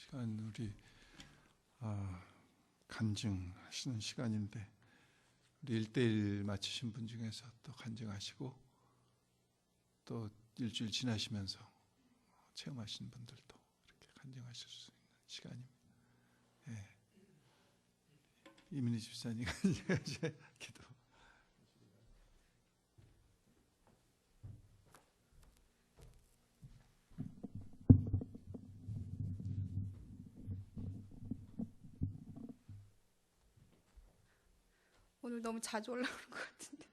시간 우리 간증하시는 시간인데 우리 1대1 마치신 분 중에서 또 간증하시고 또 일주일 지나시면서 체험하신 분들도 이렇게 간증하실 수 있는 시간입니다. 예. 이민희 집사님이 이제 기도. 오늘 너무 자주 올라오는 것 같은데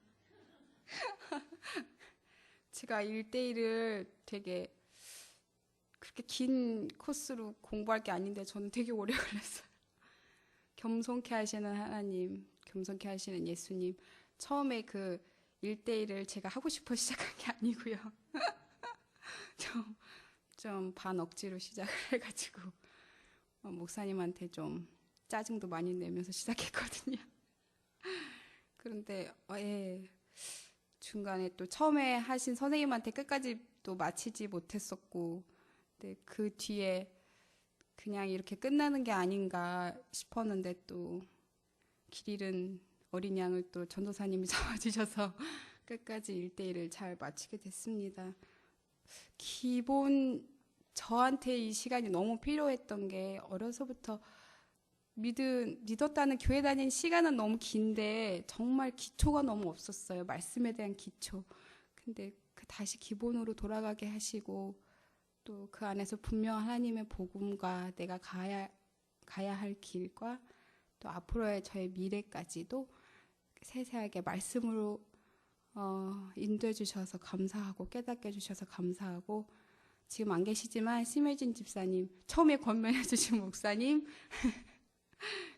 제가 1대1을 되게 그렇게 긴 코스로 공부할 게 아닌데 저는 되게 오래 걸렸어요. 겸손케 하시는 하나님, 겸손케 하시는 예수님, 처음에 그 1대1을 제가 하고 싶어 시작한 게 아니고요. 좀 반 억지로 시작을 해가지고 목사님한테 좀 짜증도 많이 내면서 시작했거든요. 그런데 중간에 또 처음에 하신 선생님한테 끝까지 또 마치지 못했었고, 근데 그 뒤에 그냥 이렇게 끝나는 게 아닌가 싶었는데 또 길 잃은 어린 양을 또 전도사님이 잡아주셔서 끝까지 1대1을 잘 마치게 됐습니다. 기본 저한테 이 시간이 너무 필요했던 게 어려서부터 믿었다는 교회 다닌 시간은 너무 긴데 정말 기초가 너무 없었어요. 말씀에 대한 기초. 근데 다시 기본으로 돌아가게 하시고 또 그 안에서 분명 하나님의 복음과 내가 가야 할 길과 또 앞으로의 저의 미래까지도 세세하게 말씀으로 인도해 주셔서 감사하고 깨닫게 해주셔서 감사하고, 지금 안 계시지만 심혜진 집사님, 처음에 권면해 주신 목사님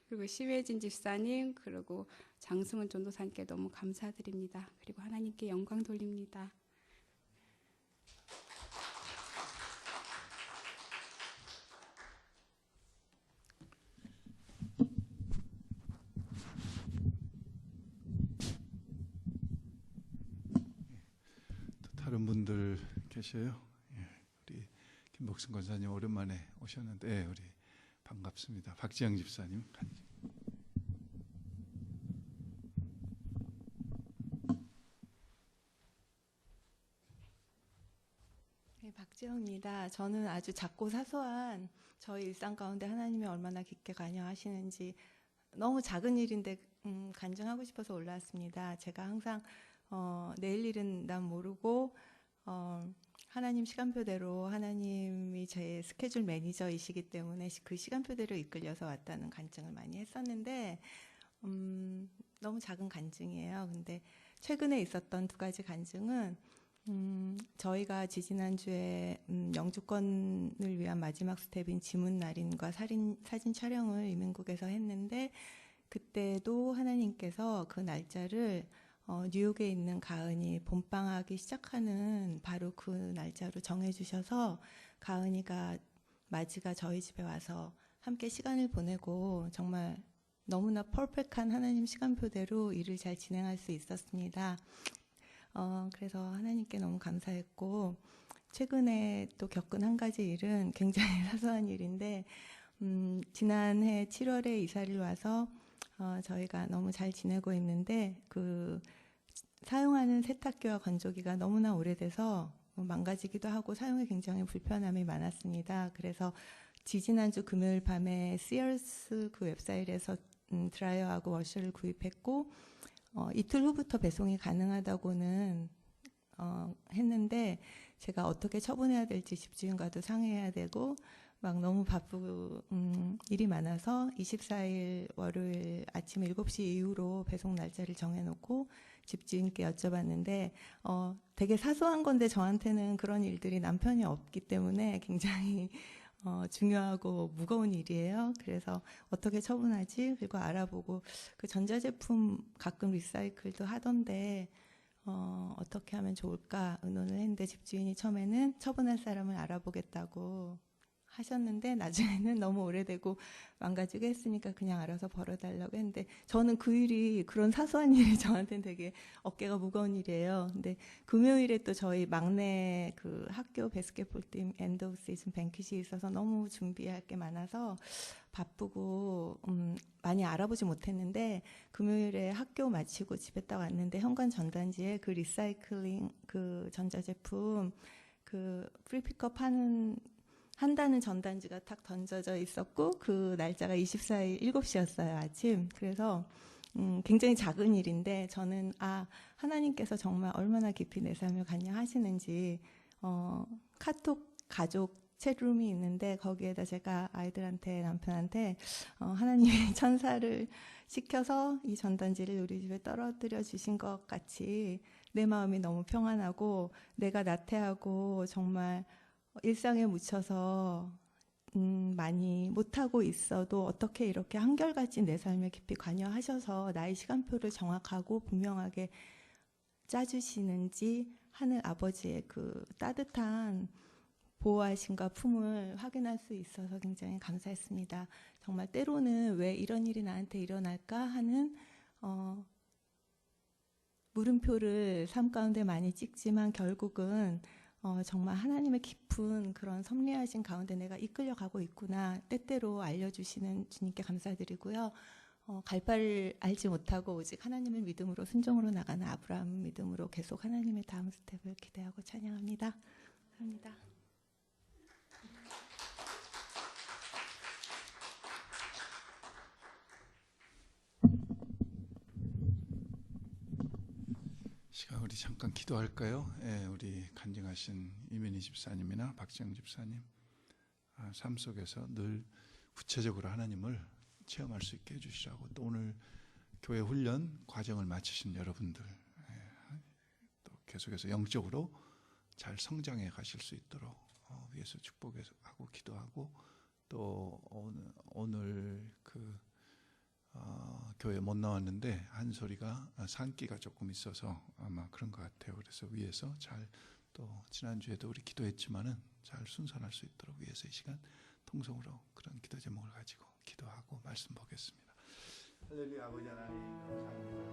그리고 심혜진 집사님, 그리고 장승은 전도사님께 너무 감사드립니다. 그리고 하나님께 영광 돌립니다. 또 다른 분들 계셔요? 예, 우리 김복순 권사님 오랜만에 오셨는데 우리 반갑습니다. 박지영 집사님 간증. 네, 박지영입니다. 저는 아주 작고 사소한 저희 일상 가운데 하나님이 얼마나 깊게 관여하시는지 너무 작은 일인데 간증하고 싶어서 올라왔습니다. 제가 항상 내일 일은 난 모르고 하나님 시간표대로, 하나님이 제 스케줄 매니저이시기 때문에 그 시간표대로 이끌려서 왔다는 간증을 많이 했었는데 너무 작은 간증이에요. 근데 최근에 있었던 두 가지 간증은 저희가 지지난주에 영주권을 위한 마지막 스텝인 지문날인과 사진 촬영을 이민국에서 했는데, 그때도 하나님께서 그 날짜를 뉴욕에 있는 가은이 봄방학이 시작하는 바로 그 날짜로 정해주셔서 가은이가 마지가 저희 집에 와서 함께 시간을 보내고 정말 너무나 퍼펙트한 하나님 시간표대로 일을 잘 진행할 수 있었습니다. 그래서 하나님께 너무 감사했고, 최근에 또 겪은 한 가지 일은 굉장히 사소한 일인데, 지난해 7월에 이사를 와서 저희가 너무 잘 지내고 있는데 그 사용하는 세탁기와 건조기가 너무나 오래돼서 망가지기도 하고 사용에 굉장히 불편함이 많았습니다. 그래서 지지난주 금요일 밤에 시얼스 그 웹사이트에서 드라이어하고 워셔를 구입했고 이틀 후부터 배송이 가능하다고는 했는데, 제가 어떻게 처분해야 될지 집주인과도 상의해야 되고 막 너무 바쁘고 일이 많아서 24일 월요일 아침 7시 이후로 배송 날짜를 정해놓고 집주인께 여쭤봤는데 되게 사소한 건데 저한테는 그런 일들이 남편이 없기 때문에 굉장히 중요하고 무거운 일이에요. 그래서 어떻게 처분하지? 그리고 알아보고 그 전자제품 가끔 리사이클도 하던데 어떻게 하면 좋을까 의논을 했는데, 집주인이 처음에는 처분할 사람을 알아보겠다고 하셨는데 나중에는 너무 오래되고 망가지고 했으니까 그냥 알아서 벌어달라고 했는데 저는 그 일이 그런 사소한 일이 저한테는 되게 어깨가 무거운 일이에요. 근데 금요일에 또 저희 막내 그 학교 바스켓볼팀 엔드 오브 시즌 뱅킷이 있어서 너무 준비할 게 많아서 바쁘고 많이 알아보지 못했는데 금요일에 학교 마치고 집에 딱 왔는데 현관 전단지에 그 리사이클링 그 전자제품 그 프리픽업 한다는 전단지가 탁 던져져 있었고 그 날짜가 24일 7시였어요 아침. 그래서 굉장히 작은 일인데 저는 하나님께서 정말 얼마나 깊이 내 삶을 관여하시는지 카톡 가족 챗룸이 있는데 거기에다 제가 아이들한테 남편한테 하나님이 천사를 시켜서 이 전단지를 우리 집에 떨어뜨려 주신 것 같이 내 마음이 너무 평안하고 내가 나태하고 정말 일상에 묻혀서 많이 못하고 있어도 어떻게 이렇게 한결같이 내 삶에 깊이 관여하셔서 나의 시간표를 정확하고 분명하게 짜주시는지 하늘 아버지의 그 따뜻한 보호하심과 품을 확인할 수 있어서 굉장히 감사했습니다. 정말 때로는 왜 이런 일이 나한테 일어날까 하는 물음표를 삶 가운데 많이 찍지만 결국은 정말 하나님의 깊은 그런 섭리하신 가운데 내가 이끌려가고 있구나 때때로 알려주시는 주님께 감사드리고요. 갈 바를 알지 못하고 오직 하나님의 믿음으로 순종으로 나가는 아브라함 믿음으로 계속 하나님의 다음 스텝을 기대하고 찬양합니다. 감사합니다. 시간 우리 잠깐 기도할까요? 예, 우리 간증하신 이민희 집사님이나 박지영 집사님 삶 속에서 늘 구체적으로 하나님을 체험할 수 있게 해주시라고 또 오늘 교회 훈련 과정을 마치신 여러분들 또 계속해서 영적으로 잘 성장해 가실 수 있도록 위에서 축복하고 기도하고 또 오늘 교회 못 나왔는데 한 소리가 산기가 조금 있어서 아마 그런 것 같아요. 그래서 위에서 잘 또 지난주에도 우리 기도했지만은 잘 순산할 수 있도록 위에서 이 시간 통성으로 그런 기도 제목을 가지고 기도하고 말씀 보겠습니다. 할렐루야. 아버지 하나님 감사합니다.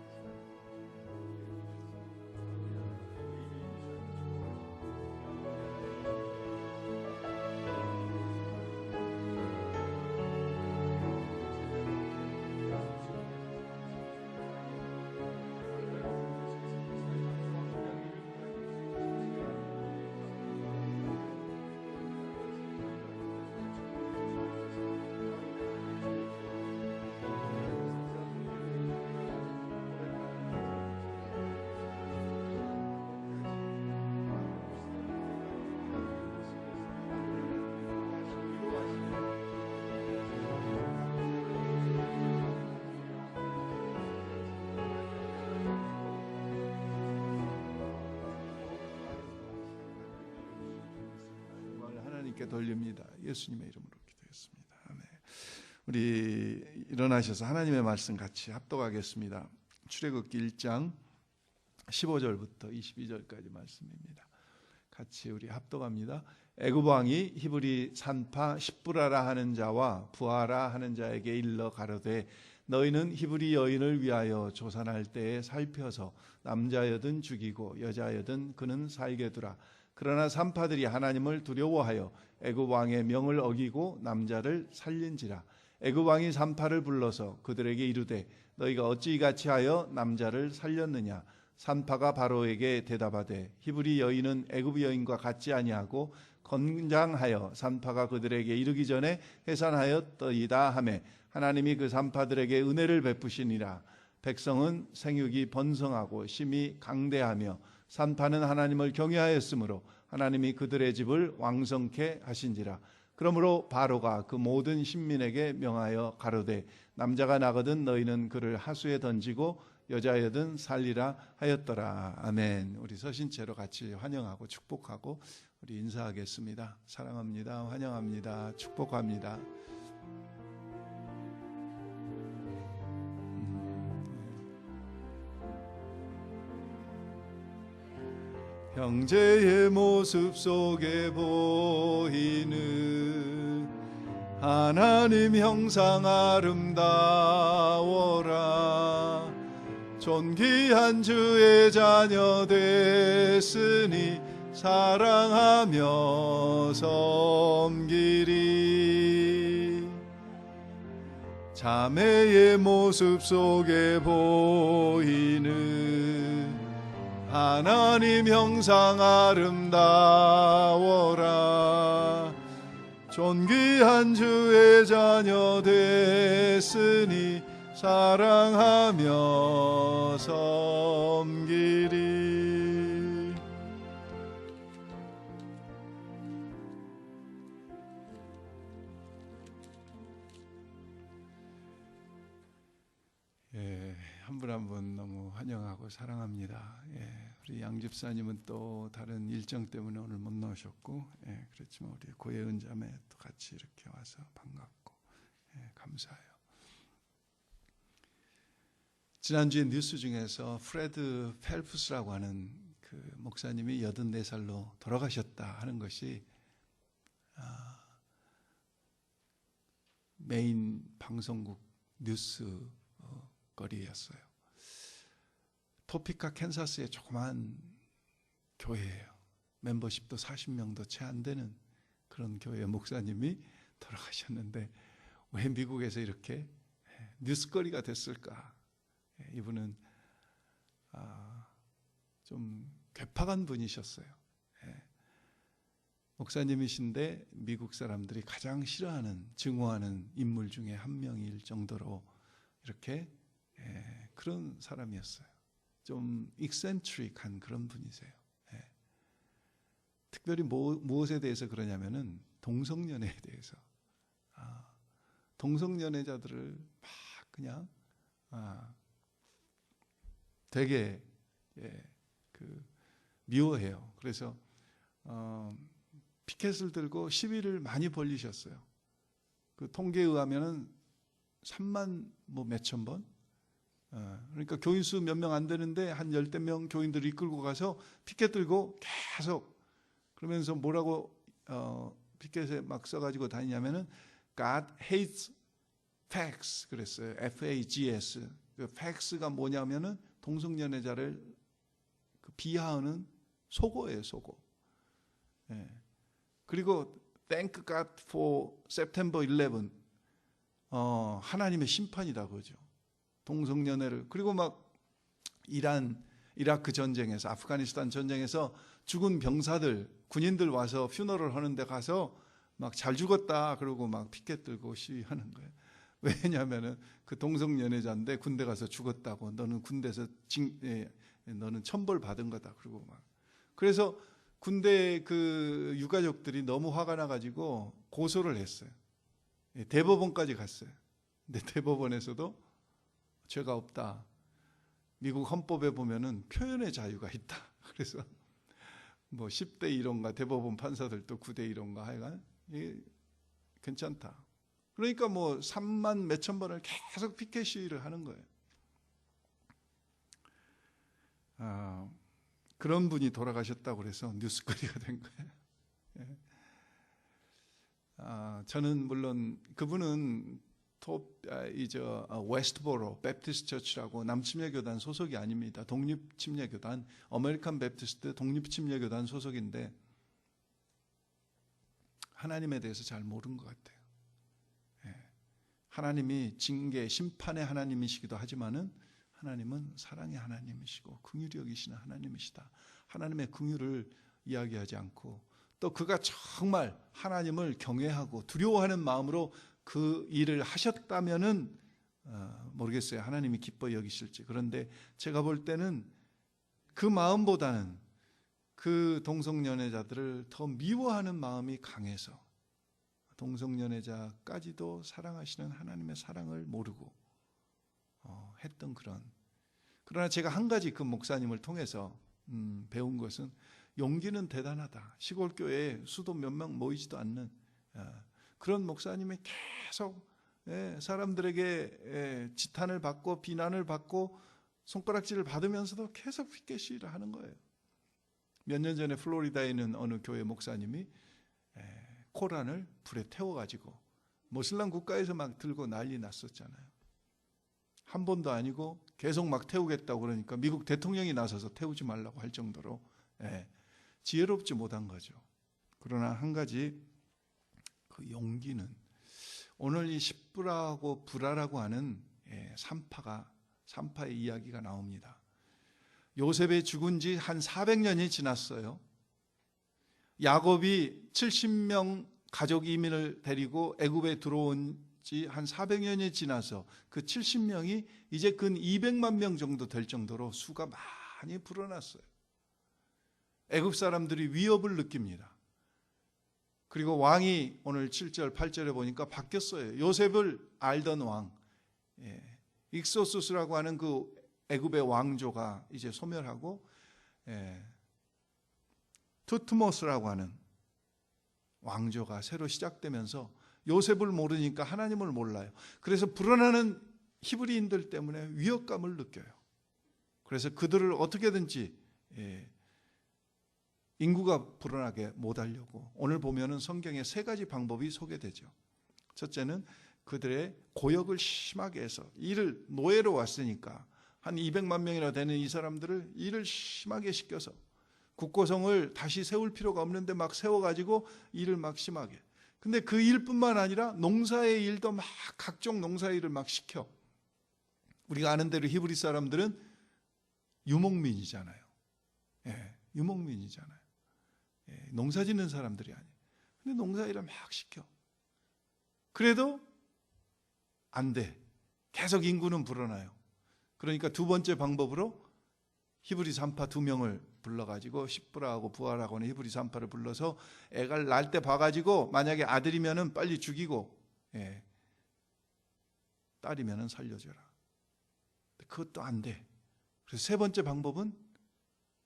하나님께 돌립니다. 예수님의 이름으로 기도했습니다. 아멘. 우리 일어나셔서 하나님의 말씀 같이 합독하겠습니다. 출애굽기 1장 15절부터 22절까지 말씀입니다. 같이 우리 합독합니다. 애굽 왕이 히브리 산파 십부라라 하는 자와 부하라 하는 자에게 일러 가로되 너희는 히브리 여인을 위하여 조산할 때에 살펴서 남자여든 죽이고 여자여든 그는 살게 두라. 그러나 산파들이 하나님을 두려워하여 애굽 왕의 명을 어기고 남자를 살린지라. 애굽 왕이 산파를 불러서 그들에게 이르되 너희가 어찌 이같이 하여 남자를 살렸느냐. 산파가 바로에게 대답하되 히브리 여인은 애굽 여인과 같지 아니하고 건장하여 산파가 그들에게 이르기 전에 해산하였더이다 하매 하나님이 그 산파들에게 은혜를 베푸시니라. 백성은 생육이 번성하고 심히 강대하며 산파는 하나님을 경외하였으므로 하나님이 그들의 집을 왕성케 하신지라. 그러므로 바로가 그 모든 신민에게 명하여 가로되 남자가 나거든 너희는 그를 하수에 던지고 여자여든 살리라 하였더라. 아멘. 우리 서신 채로 같이 환영하고 축복하고 우리 인사하겠습니다. 사랑합니다. 환영합니다. 축복합니다. 형제의 모습 속에 보이는 하나님 형상 아름다워라. 존귀한 주의 자녀 됐으니 사랑하며 섬기리. 자매의 모습 속에 보이는 하나님 형상 아름다워라. 존귀한 주의 자녀 됐으니 사랑하며 섬기리. 예, 한 분 한 분 너무 환영하고 사랑합니다. 예, 우리 양 집사님은 또 다른 일정 때문에 오늘 못 나오셨고, 예, 그렇지만 우리 고혜은 자매 또 같이 이렇게 와서 반갑고, 예, 감사해요. 지난주에 뉴스 중에서 프레드 펠프스라고 하는 그 목사님이 84살로 돌아가셨다 하는 것이 메인 방송국 뉴스 거리였어요. 토피카 캔사스의 조그만 교회예요. 멤버십도 40명도 채 안 되는 그런 교회 목사님이 돌아가셨는데 왜 미국에서 이렇게 뉴스거리가 됐을까? 이분은 좀 괴팍한 분이셨어요. 목사님이신데 미국 사람들이 가장 싫어하는, 증오하는 인물 중에 한 명일 정도로 이렇게 그런 사람이었어요. 좀 익센트릭한 그런 분이세요. 특별히 무엇에 대해서 그러냐면은 동성연애에 대해서. 동성연애자들을 막 그냥 되게 미워해요. 그래서 피켓을 들고 시위를 많이 벌리셨어요. 그 통계에 의하면은 3만 몇천 번. 그러니까 교인 수 몇 명 안 되는데 한 10명 교인들을 이끌고 가서 피켓 들고 계속 그러면서 뭐라고 피켓에 막 써가지고 다니냐면은 God hates facts 그랬어요. F-A-G-S. 그 facts가 뭐냐면은 동성연애자를 비하하는 속어예요, 속어. 그리고 Thank God for September 11. 하나님의 심판이다 그러죠. 동성연애를. 그리고 막 이라크 전쟁에서, 아프가니스탄 전쟁에서 죽은 병사들, 군인들 와서 퓨너럴 하는데 가서 막 잘 죽었다 그러고 막 피켓 들고 시위하는 거예요. 왜냐하면은 그 동성연애자인데 군대 가서 죽었다고, 너는 군대에서 너는 천벌 받은 거다 그러고 막. 그래서 군대 그 유가족들이 너무 화가 나가지고 고소를 했어요. 대법원까지 갔어요. 근데 대법원에서도 죄가 없다. 미국 헌법에 보면은 표현의 자유가 있다. 그래서 뭐 10대 1인가 대법원 판사들도 9대 1인가 하여간 괜찮다. 그러니까 뭐 3만 몇천 번을 계속 피켓 시위를 하는 거예요. 그런 분이 돌아가셨다고 그래서 뉴스거리가 된 거예요. 저는 물론 그분은 웨스트보로 베프티스트 처치라고 남침례교단 소속이 아닙니다. 독립침례교단, 어메리칸 베프티스트 독립침례교단 소속인데 하나님에 대해서 잘 모르는 것 같아요. 하나님이 징계, 심판의 하나님이시기도 하지만은 하나님은 사랑의 하나님이시고 긍휼히 여기시는 하나님이시다. 하나님의 긍휼을 이야기하지 않고 또 그가 정말 하나님을 경외하고 두려워하는 마음으로 그 일을 하셨다면은 모르겠어요. 하나님이 기뻐 여기실지. 그런데 제가 볼 때는 그 마음보다는 그 동성연애자들을 더 미워하는 마음이 강해서 동성연애자까지도 사랑하시는 하나님의 사랑을 모르고 했던 그런. 그러나 제가 한 가지 그 목사님을 통해서 배운 것은 용기는 대단하다. 시골 교회에 수도 몇 명 모이지도 않는 그런 목사님이 계속 사람들에게 지탄을 받고 비난을 받고 손가락질을 받으면서도 계속 피켓 시위를 하는 거예요. 몇 년 전에 플로리다에 있는 어느 교회 목사님이 코란을 불에 태워가지고 모슬람 국가에서 막 들고 난리 났었잖아요. 한 번도 아니고 계속 막 태우겠다고 그러니까 미국 대통령이 나서서 태우지 말라고 할 정도로 지혜롭지 못한 거죠. 그러나 한 가지, 그 용기는 오늘 이 십부라고 부라라고 하는 산파의 이야기가 나옵니다. 요셉이 죽은 지 한 400년이 지났어요. 야곱이 70명 가족 이민을 데리고 애굽에 들어온 지 한 400년이 지나서 그 70명이 이제 근 200만 명 정도 될 정도로 수가 많이 불어났어요. 애굽 사람들이 위협을 느낍니다. 그리고 왕이 오늘 7절, 8절에 보니까 바뀌었어요. 요셉을 알던 왕, 익소수스라고 하는 그 애굽의 왕조가 이제 소멸하고 투트모스라고 하는 왕조가 새로 시작되면서 요셉을 모르니까 하나님을 몰라요. 그래서 불어나는 히브리인들 때문에 위협감을 느껴요. 그래서 그들을 어떻게든지 인구가 불어나게 못하려고 오늘 보면은 성경에 3가지 방법이 소개되죠. 첫째는 그들의 고역을 심하게 해서 일을 노예로 왔으니까 한 200만 명이나 되는 이 사람들을 일을 심하게 시켜서 국고성을 다시 세울 필요가 없는데 막 세워가지고 일을 막 심하게. 근데 그 일뿐만 아니라 농사의 일도 막 각종 농사의 일을 막 시켜. 우리가 아는 대로 히브리 사람들은 유목민이잖아요. 유목민이잖아요. 농사 짓는 사람들이 아니에요. 근데 농사 일을 막 시켜. 그래도 안 돼. 계속 인구는 불어나요. 그러니까 두 번째 방법으로 히브리 산파 2명을 불러가지고 십부라하고 부하라고 하는 히브리 산파를 불러서 애가 날 때 봐가지고 만약에 아들이면은 빨리 죽이고 딸이면은 살려줘라. 그것도 안 돼. 그래서 3번째 방법은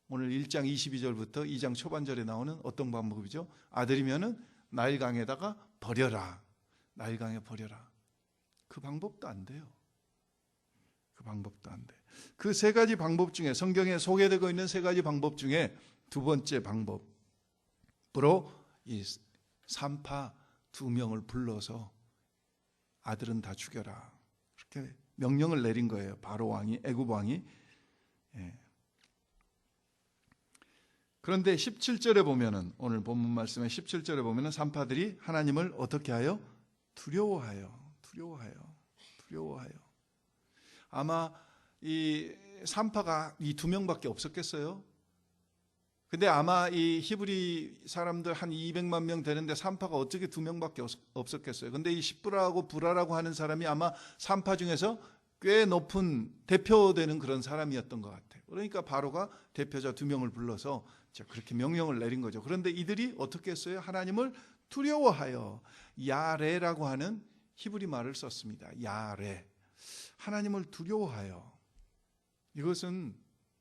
오늘 1장 22절부터 2장 초반절에 나오는 어떤 방법이죠? 아들이면은 나일강에다가 버려라. 나일강에 버려라. 그 방법도 안 돼요. 그 방법도 안 돼. 그 3가지 방법 중에 성경에 소개되고 있는 3가지 방법 중에 2번째 방법으로 이 산파 2명을 불러서 아들은 다 죽여라. 그렇게 명령을 내린 거예요. 바로 왕이, 애굽 왕이. 그런데 17절에 보면은 오늘 본문 말씀의 17절에 보면은 산파들이 하나님을 어떻게 하여? 두려워하여. 아마 이 산파가 이 2명밖에 없었겠어요? 근데 아마 이 히브리 사람들 한 200만 명 되는데 산파가 어떻게 2명밖에 없었겠어요? 근데 이 십부라하고 부라라고 하는 사람이 아마 산파 중에서 꽤 높은 대표되는 그런 사람이었던 것 같아요. 그러니까 바로가 대표자 2명을 불러서 그렇게 명령을 내린 거죠. 그런데 이들이 어떻게 했어요? 하나님을 두려워하여. 야레라고 하는 히브리 말을 썼습니다. 야레. 하나님을 두려워하여. 이것은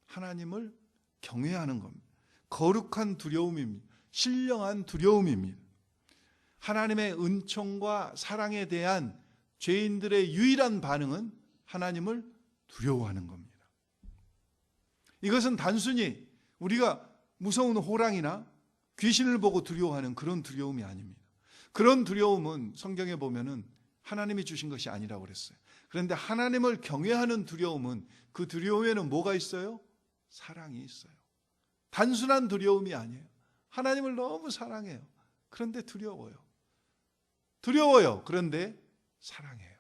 하나님을 경외하는 겁니다. 거룩한 두려움입니다. 신령한 두려움입니다. 하나님의 은총과 사랑에 대한 죄인들의 유일한 반응은 하나님을 두려워하는 겁니다. 이것은 단순히 우리가 무서운 호랑이나 귀신을 보고 두려워하는 그런 두려움이 아닙니다. 그런 두려움은 성경에 보면은 하나님이 주신 것이 아니라고 그랬어요. 그런데 하나님을 경외하는 두려움은 그 두려움에는 뭐가 있어요? 사랑이 있어요. 단순한 두려움이 아니에요. 하나님을 너무 사랑해요. 그런데 두려워요. 그런데 사랑해요.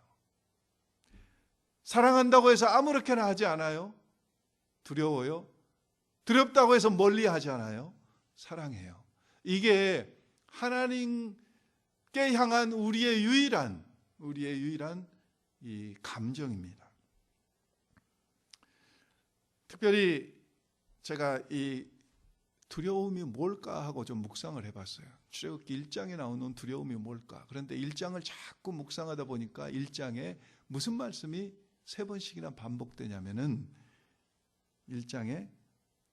사랑한다고 해서 아무렇게나 하지 않아요. 두려워요. 두렵다고 해서 멀리 하지 않아요. 사랑해요. 이게 하나님께 향한 우리의 유일한 이 감정입니다. 특별히 제가 이 두려움이 뭘까 하고 좀 묵상을 해봤어요. 출애굽기 1장에 나오는 두려움이 뭘까? 그런데 1장을 자꾸 묵상하다 보니까 1장에 무슨 말씀이 3번씩이나 반복되냐면은 1장에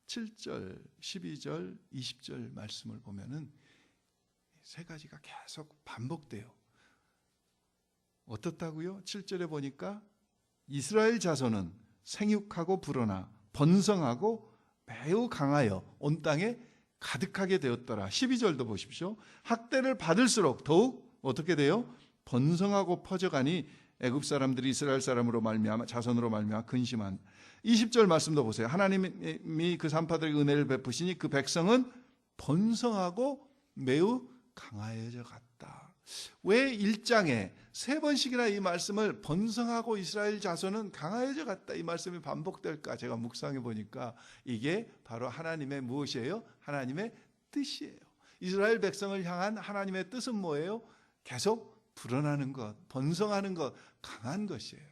7절, 12절, 20절 말씀을 보면은 3가지가 계속 반복돼요. 어떻다고요? 7절에 보니까 이스라엘 자손은 생육하고 불어나 번성하고 매우 강하여 온 땅에 가득하게 되었더라. 12절도 보십시오. 학대를 받을수록 더욱 어떻게 돼요? 번성하고 퍼져가니 애굽 사람들이 이스라엘 사람으로 말미암아 자손으로 말미암아 근심한. 20절 말씀도 보세요. 하나님이 그 산파들에게 은혜를 베푸시니 그 백성은 번성하고 매우 강하여져 갔다. 왜 1장에 3번씩이나 이 말씀을 번성하고 이스라엘 자손은 강하여져 갔다 이 말씀이 반복될까? 제가 묵상해 보니까 이게 바로 하나님의 무엇이에요? 하나님의 뜻이에요. 이스라엘 백성을 향한 하나님의 뜻은 뭐예요? 계속 불어나는 것, 번성하는 것, 강한 것이에요.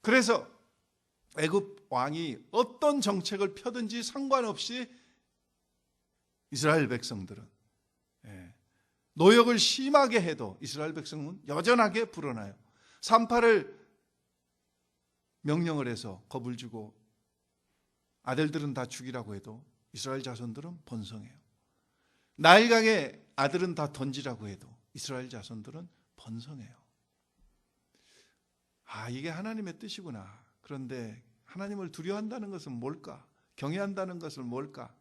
그래서 애굽 왕이 어떤 정책을 펴든지 상관없이 이스라엘 백성들은 노역을 심하게 해도 이스라엘 백성은 여전하게 불어나요. 산파를 명령을 해서 겁을 주고 아들들은 다 죽이라고 해도 이스라엘 자손들은 번성해요. 나일강에 아들은 다 던지라고 해도 이스라엘 자손들은 번성해요. 이게 하나님의 뜻이구나. 그런데 하나님을 두려워한다는 것은 뭘까? 경외한다는 것은 뭘까?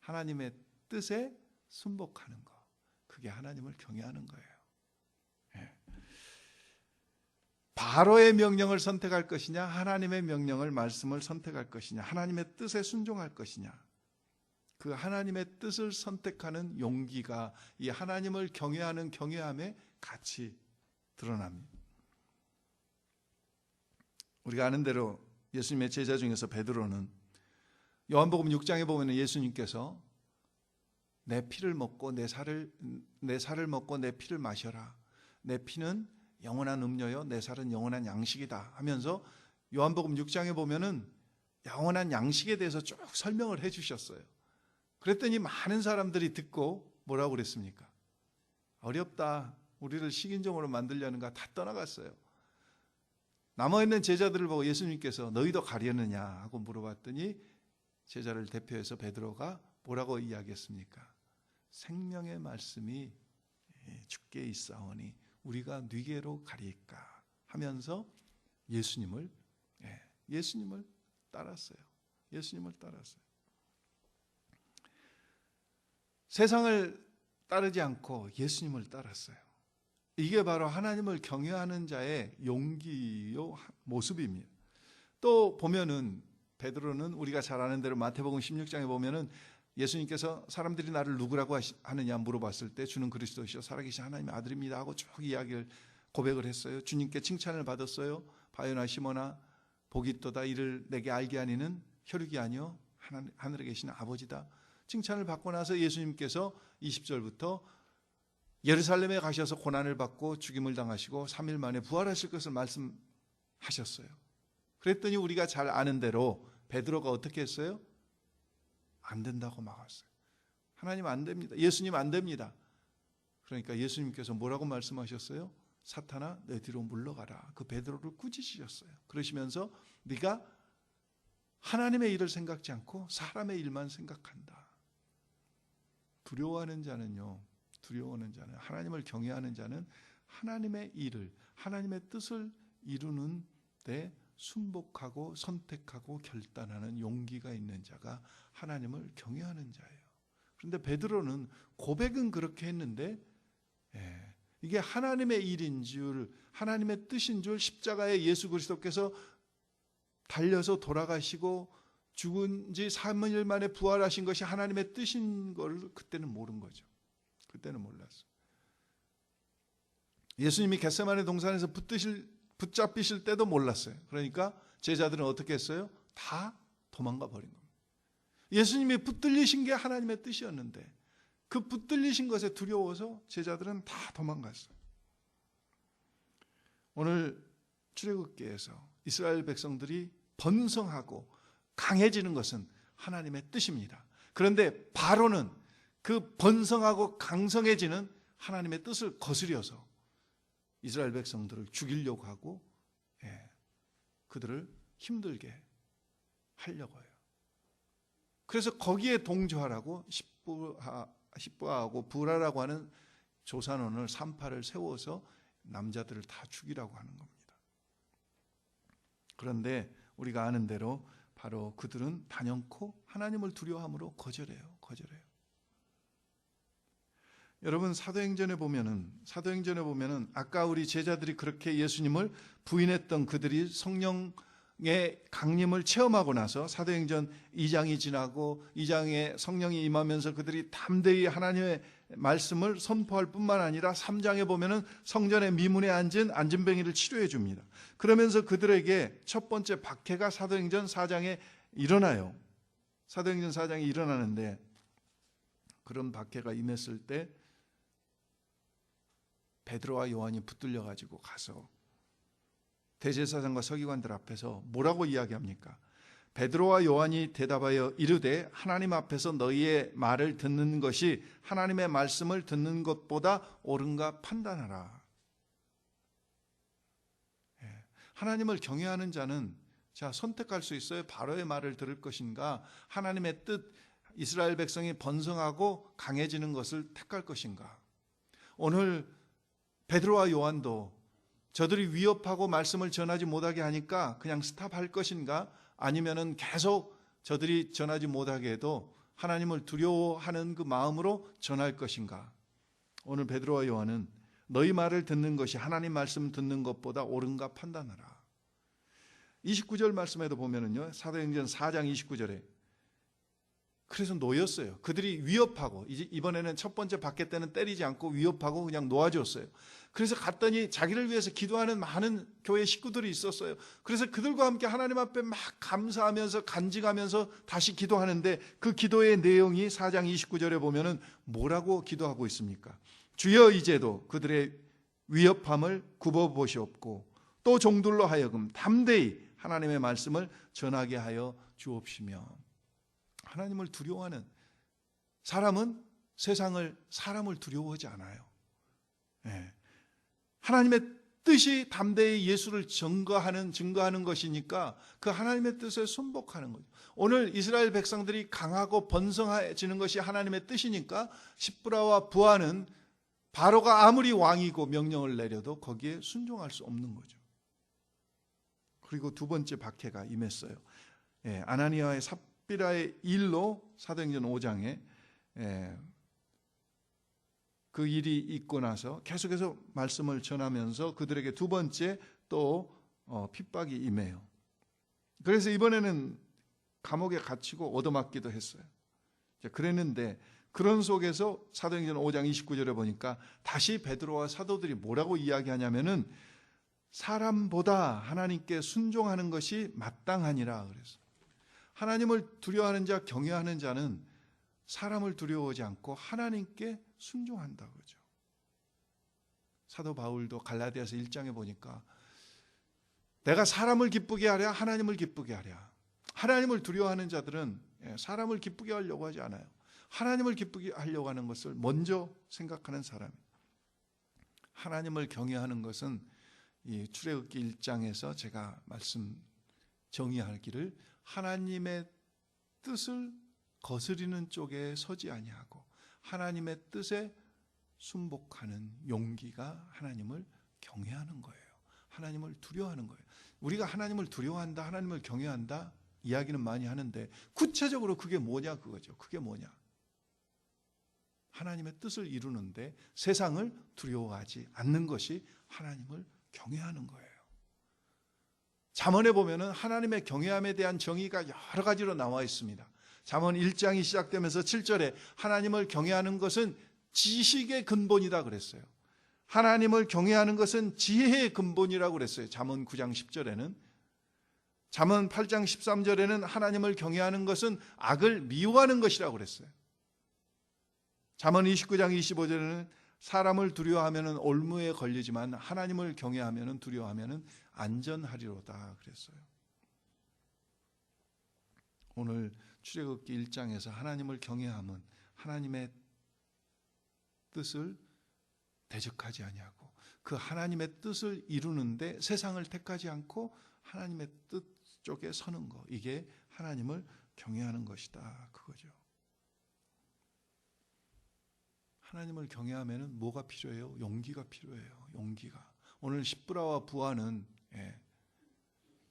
하나님의 뜻에 순복하는 것. 그게 하나님을 경외하는 거예요. 바로의 명령을 선택할 것이냐, 하나님의 명령을 말씀을 선택할 것이냐, 하나님의 뜻에 순종할 것이냐. 그 하나님의 뜻을 선택하는 용기가 이 하나님을 경외하는 경외함에 같이 드러납니다. 우리가 아는 대로 예수님의 제자 중에서 베드로는 요한복음 6장에 보면 예수님께서 내 피를 먹고 내 살을 먹고 내 피를 마셔라. 내 피는 영원한 음료요, 내 살은 영원한 양식이다 하면서 요한복음 6장에 보면은 영원한 양식에 대해서 쭉 설명을 해주셨어요. 그랬더니 많은 사람들이 듣고 뭐라고 그랬습니까? 어렵다. 우리를 식인종으로 만들려는가 다 떠나갔어요. 남아있는 제자들을 보고 예수님께서 너희도 가려느냐 하고 물어봤더니 제자를 대표해서 베드로가 뭐라고 이야기했습니까? 생명의 말씀이 주께 있사오니 우리가 뉘게로 가리까 하면서 예수님을 따랐어요. 예수님을 따랐어요. 세상을 따르지 않고 예수님을 따랐어요. 이게 바로 하나님을 경외하는 자의 용기요 모습입니다. 또 보면은 베드로는 우리가 잘 아는 대로 마태복음 16장에 보면은 예수님께서 사람들이 나를 누구라고 하느냐 물어봤을 때 주는 그리스도시요 살아계신 하나님의 아들입니다 하고 쭉 이야기를 고백을 했어요. 주님께 칭찬을 받았어요. 바요나 시몬아 복이 있도다. 이를 내게 알게 하니는 혈육이 아니요 하늘에 계신 아버지다. 칭찬을 받고 나서 예수님께서 20절부터 예루살렘에 가셔서 고난을 받고 죽임을 당하시고 3일 만에 부활하실 것을 말씀하셨어요. 그랬더니 우리가 잘 아는 대로 베드로가 어떻게 했어요? 안 된다고 막았어요. 하나님 안 됩니다. 예수님 안 됩니다. 그러니까 예수님께서 뭐라고 말씀하셨어요? 사탄아 내 뒤로 물러가라. 그 베드로를 꾸짖으셨어요. 그러시면서 네가 하나님의 일을 생각지 않고 사람의 일만 생각한다. 두려워하는 자는 하나님을 경외하는 자는 하나님의 일을, 하나님의 뜻을 이루는 데 순복하고 선택하고 결단하는 용기가 있는 자가 하나님을 경외하는 자예요. 그런데 베드로는 고백은 그렇게 했는데 이게 하나님의 일인 줄, 하나님의 뜻인 줄, 십자가에 예수 그리스도께서 달려서 돌아가시고 죽은 지 3일 만에 부활하신 것이 하나님의 뜻인 걸 그때는 모른 거죠. 그때는 몰랐어요. 예수님이 겟세마네 동산에서 붙잡히실 때도 몰랐어요. 그러니까 제자들은 어떻게 했어요? 다 도망가 버린 겁니다. 예수님이 붙들리신 게 하나님의 뜻이었는데 그 붙들리신 것에 두려워서 제자들은 다 도망갔어요. 오늘 출애굽기에서 이스라엘 백성들이 번성하고 강해지는 것은 하나님의 뜻입니다. 그런데 바로는 그 번성하고 강성해지는 하나님의 뜻을 거스려서 이스라엘 백성들을 죽이려고 하고 그들을 힘들게 하려고 해요. 그래서 거기에 동조하라고 십부하고 부라라고 하는 조산원을 산파를 세워서 남자들을 다 죽이라고 하는 겁니다. 그런데 우리가 아는 대로 바로 그들은 단연코 하나님을 두려워함으로 거절해요. 여러분, 사도행전에 보면은 아까 우리 제자들이 그렇게 예수님을 부인했던 그들이 성령의 강림을 체험하고 나서 사도행전 2장이 지나고 2장에 성령이 임하면서 그들이 담대히 하나님의 말씀을 선포할 뿐만 아니라 3장에 보면은 성전의 미문에 앉은 안진뱅이를 치료해 줍니다. 그러면서 그들에게 첫 번째 박해가 사도행전 4장에 일어나요. 사도행전 4장에 일어나는데, 그런 박해가 임했을 때 베드로와 요한이 붙들려 가지고 가서 대제사장과 서기관들 앞에서 뭐라고 이야기합니까? 베드로와 요한이 대답하여 이르되 하나님 앞에서 너희의 말을 듣는 것이 하나님의 말씀을 듣는 것보다 옳은가 판단하라. 하나님을 경외하는 자는 선택할 수 있어요. 바로의 말을 들을 것인가, 하나님의 뜻, 이스라엘 백성이 번성하고 강해지는 것을 택할 것인가. 오늘 베드로와 요한도 저들이 위협하고 말씀을 전하지 못하게 하니까 그냥 스탑할 것인가, 아니면은 계속 저들이 전하지 못하게 해도 하나님을 두려워하는 그 마음으로 전할 것인가. 오늘 베드로와 요한은 너희 말을 듣는 것이 하나님 말씀 듣는 것보다 옳은가 판단하라. 29절 말씀에도 보면은요, 사도행전 4장 29절에 그래서 놓였어요. 그들이 위협하고, 이번에는 첫 번째 박해 때는 때리지 않고 위협하고 그냥 놓아줬어요. 그래서 갔더니 자기를 위해서 기도하는 많은 교회 식구들이 있었어요. 그래서 그들과 함께 하나님 앞에 막 감사하면서 간직하면서 다시 기도하는데, 그 기도의 내용이 4장 29절에 보면은 뭐라고 기도하고 있습니까? 주여 이제도 그들의 위협함을 굽어보시옵고 또 종들로 하여금 담대히 하나님의 말씀을 전하게 하여 주옵시며. 하나님을 두려워하는 사람은 사람을 두려워하지 않아요. 하나님의 뜻이 담대히 예수를 증거하는 것이니까 그 하나님의 뜻에 순복하는 거죠. 오늘 이스라엘 백성들이 강하고 번성해지는 것이 하나님의 뜻이니까 십부라와 부하는 바로가 아무리 왕이고 명령을 내려도 거기에 순종할 수 없는 거죠. 그리고 두 번째 박해가 임했어요. 아나니아의 삽비라의 일로 사도행전 5장에 그 일이 있고 나서 계속해서 말씀을 전하면서 그들에게 두 번째 또 핍박이 임해요. 그래서 이번에는 감옥에 갇히고 얻어맞기도 했어요. 그랬는데 그런 속에서 사도행전 5장 29절에 보니까 다시 베드로와 사도들이 뭐라고 이야기하냐면은 사람보다 하나님께 순종하는 것이 마땅하니라. 그래서 하나님을 두려워하는 자, 경외하는 자는 사람을 두려워하지 않고 하나님께 순종한다 그러죠. 사도 바울도 갈라디아서 1장에 보니까 내가 사람을 기쁘게 하랴 하나님을 기쁘게 하랴. 하나님을 두려워하는 자들은 사람을 기쁘게 하려고 하지 않아요. 하나님을 기쁘게 하려고 하는 것을 먼저 생각하는 사람이에요. 하나님을 경외하는 것은 이 출애굽기 1장에서 제가 정의하기를 하나님의 뜻을 거스리는 쪽에 서지 아니하고 하나님의 뜻에 순복하는 용기가 하나님을 경외하는 거예요. 하나님을 두려워하는 거예요. 우리가 하나님을 두려워한다, 하나님을 경외한다 이야기는 많이 하는데 구체적으로 그게 뭐냐 그거죠. 그게 뭐냐? 하나님의 뜻을 이루는데 세상을 두려워하지 않는 것이 하나님을 경외하는 거예요. 잠언에 보면은 하나님의 경외함에 대한 정의가 여러 가지로 나와 있습니다. 잠언 1장이 시작되면서 7절에 하나님을 경외하는 것은 지식의 근본이다 그랬어요. 하나님을 경외하는 것은 지혜의 근본이라고 그랬어요. 잠언 9장 10절에는. 잠언 8장 13절에는 하나님을 경외하는 것은 악을 미워하는 것이라고 그랬어요. 잠언 29장 25절에는 사람을 두려워하면 올무에 걸리지만 하나님을 경외하면 두려워하면 안전하리로다 그랬어요. 오늘 출애굽기 1장에서 하나님을 경외함은 하나님의 뜻을 대적하지 아니하고 그 하나님의 뜻을 이루는데 세상을 택하지 않고 하나님의 뜻 쪽에 서는 것, 이게 하나님을 경외하는 것이다 그거죠. 하나님을 경외하면 뭐가 필요해요? 용기가 필요해요. 용기가. 오늘 십부라와 부하는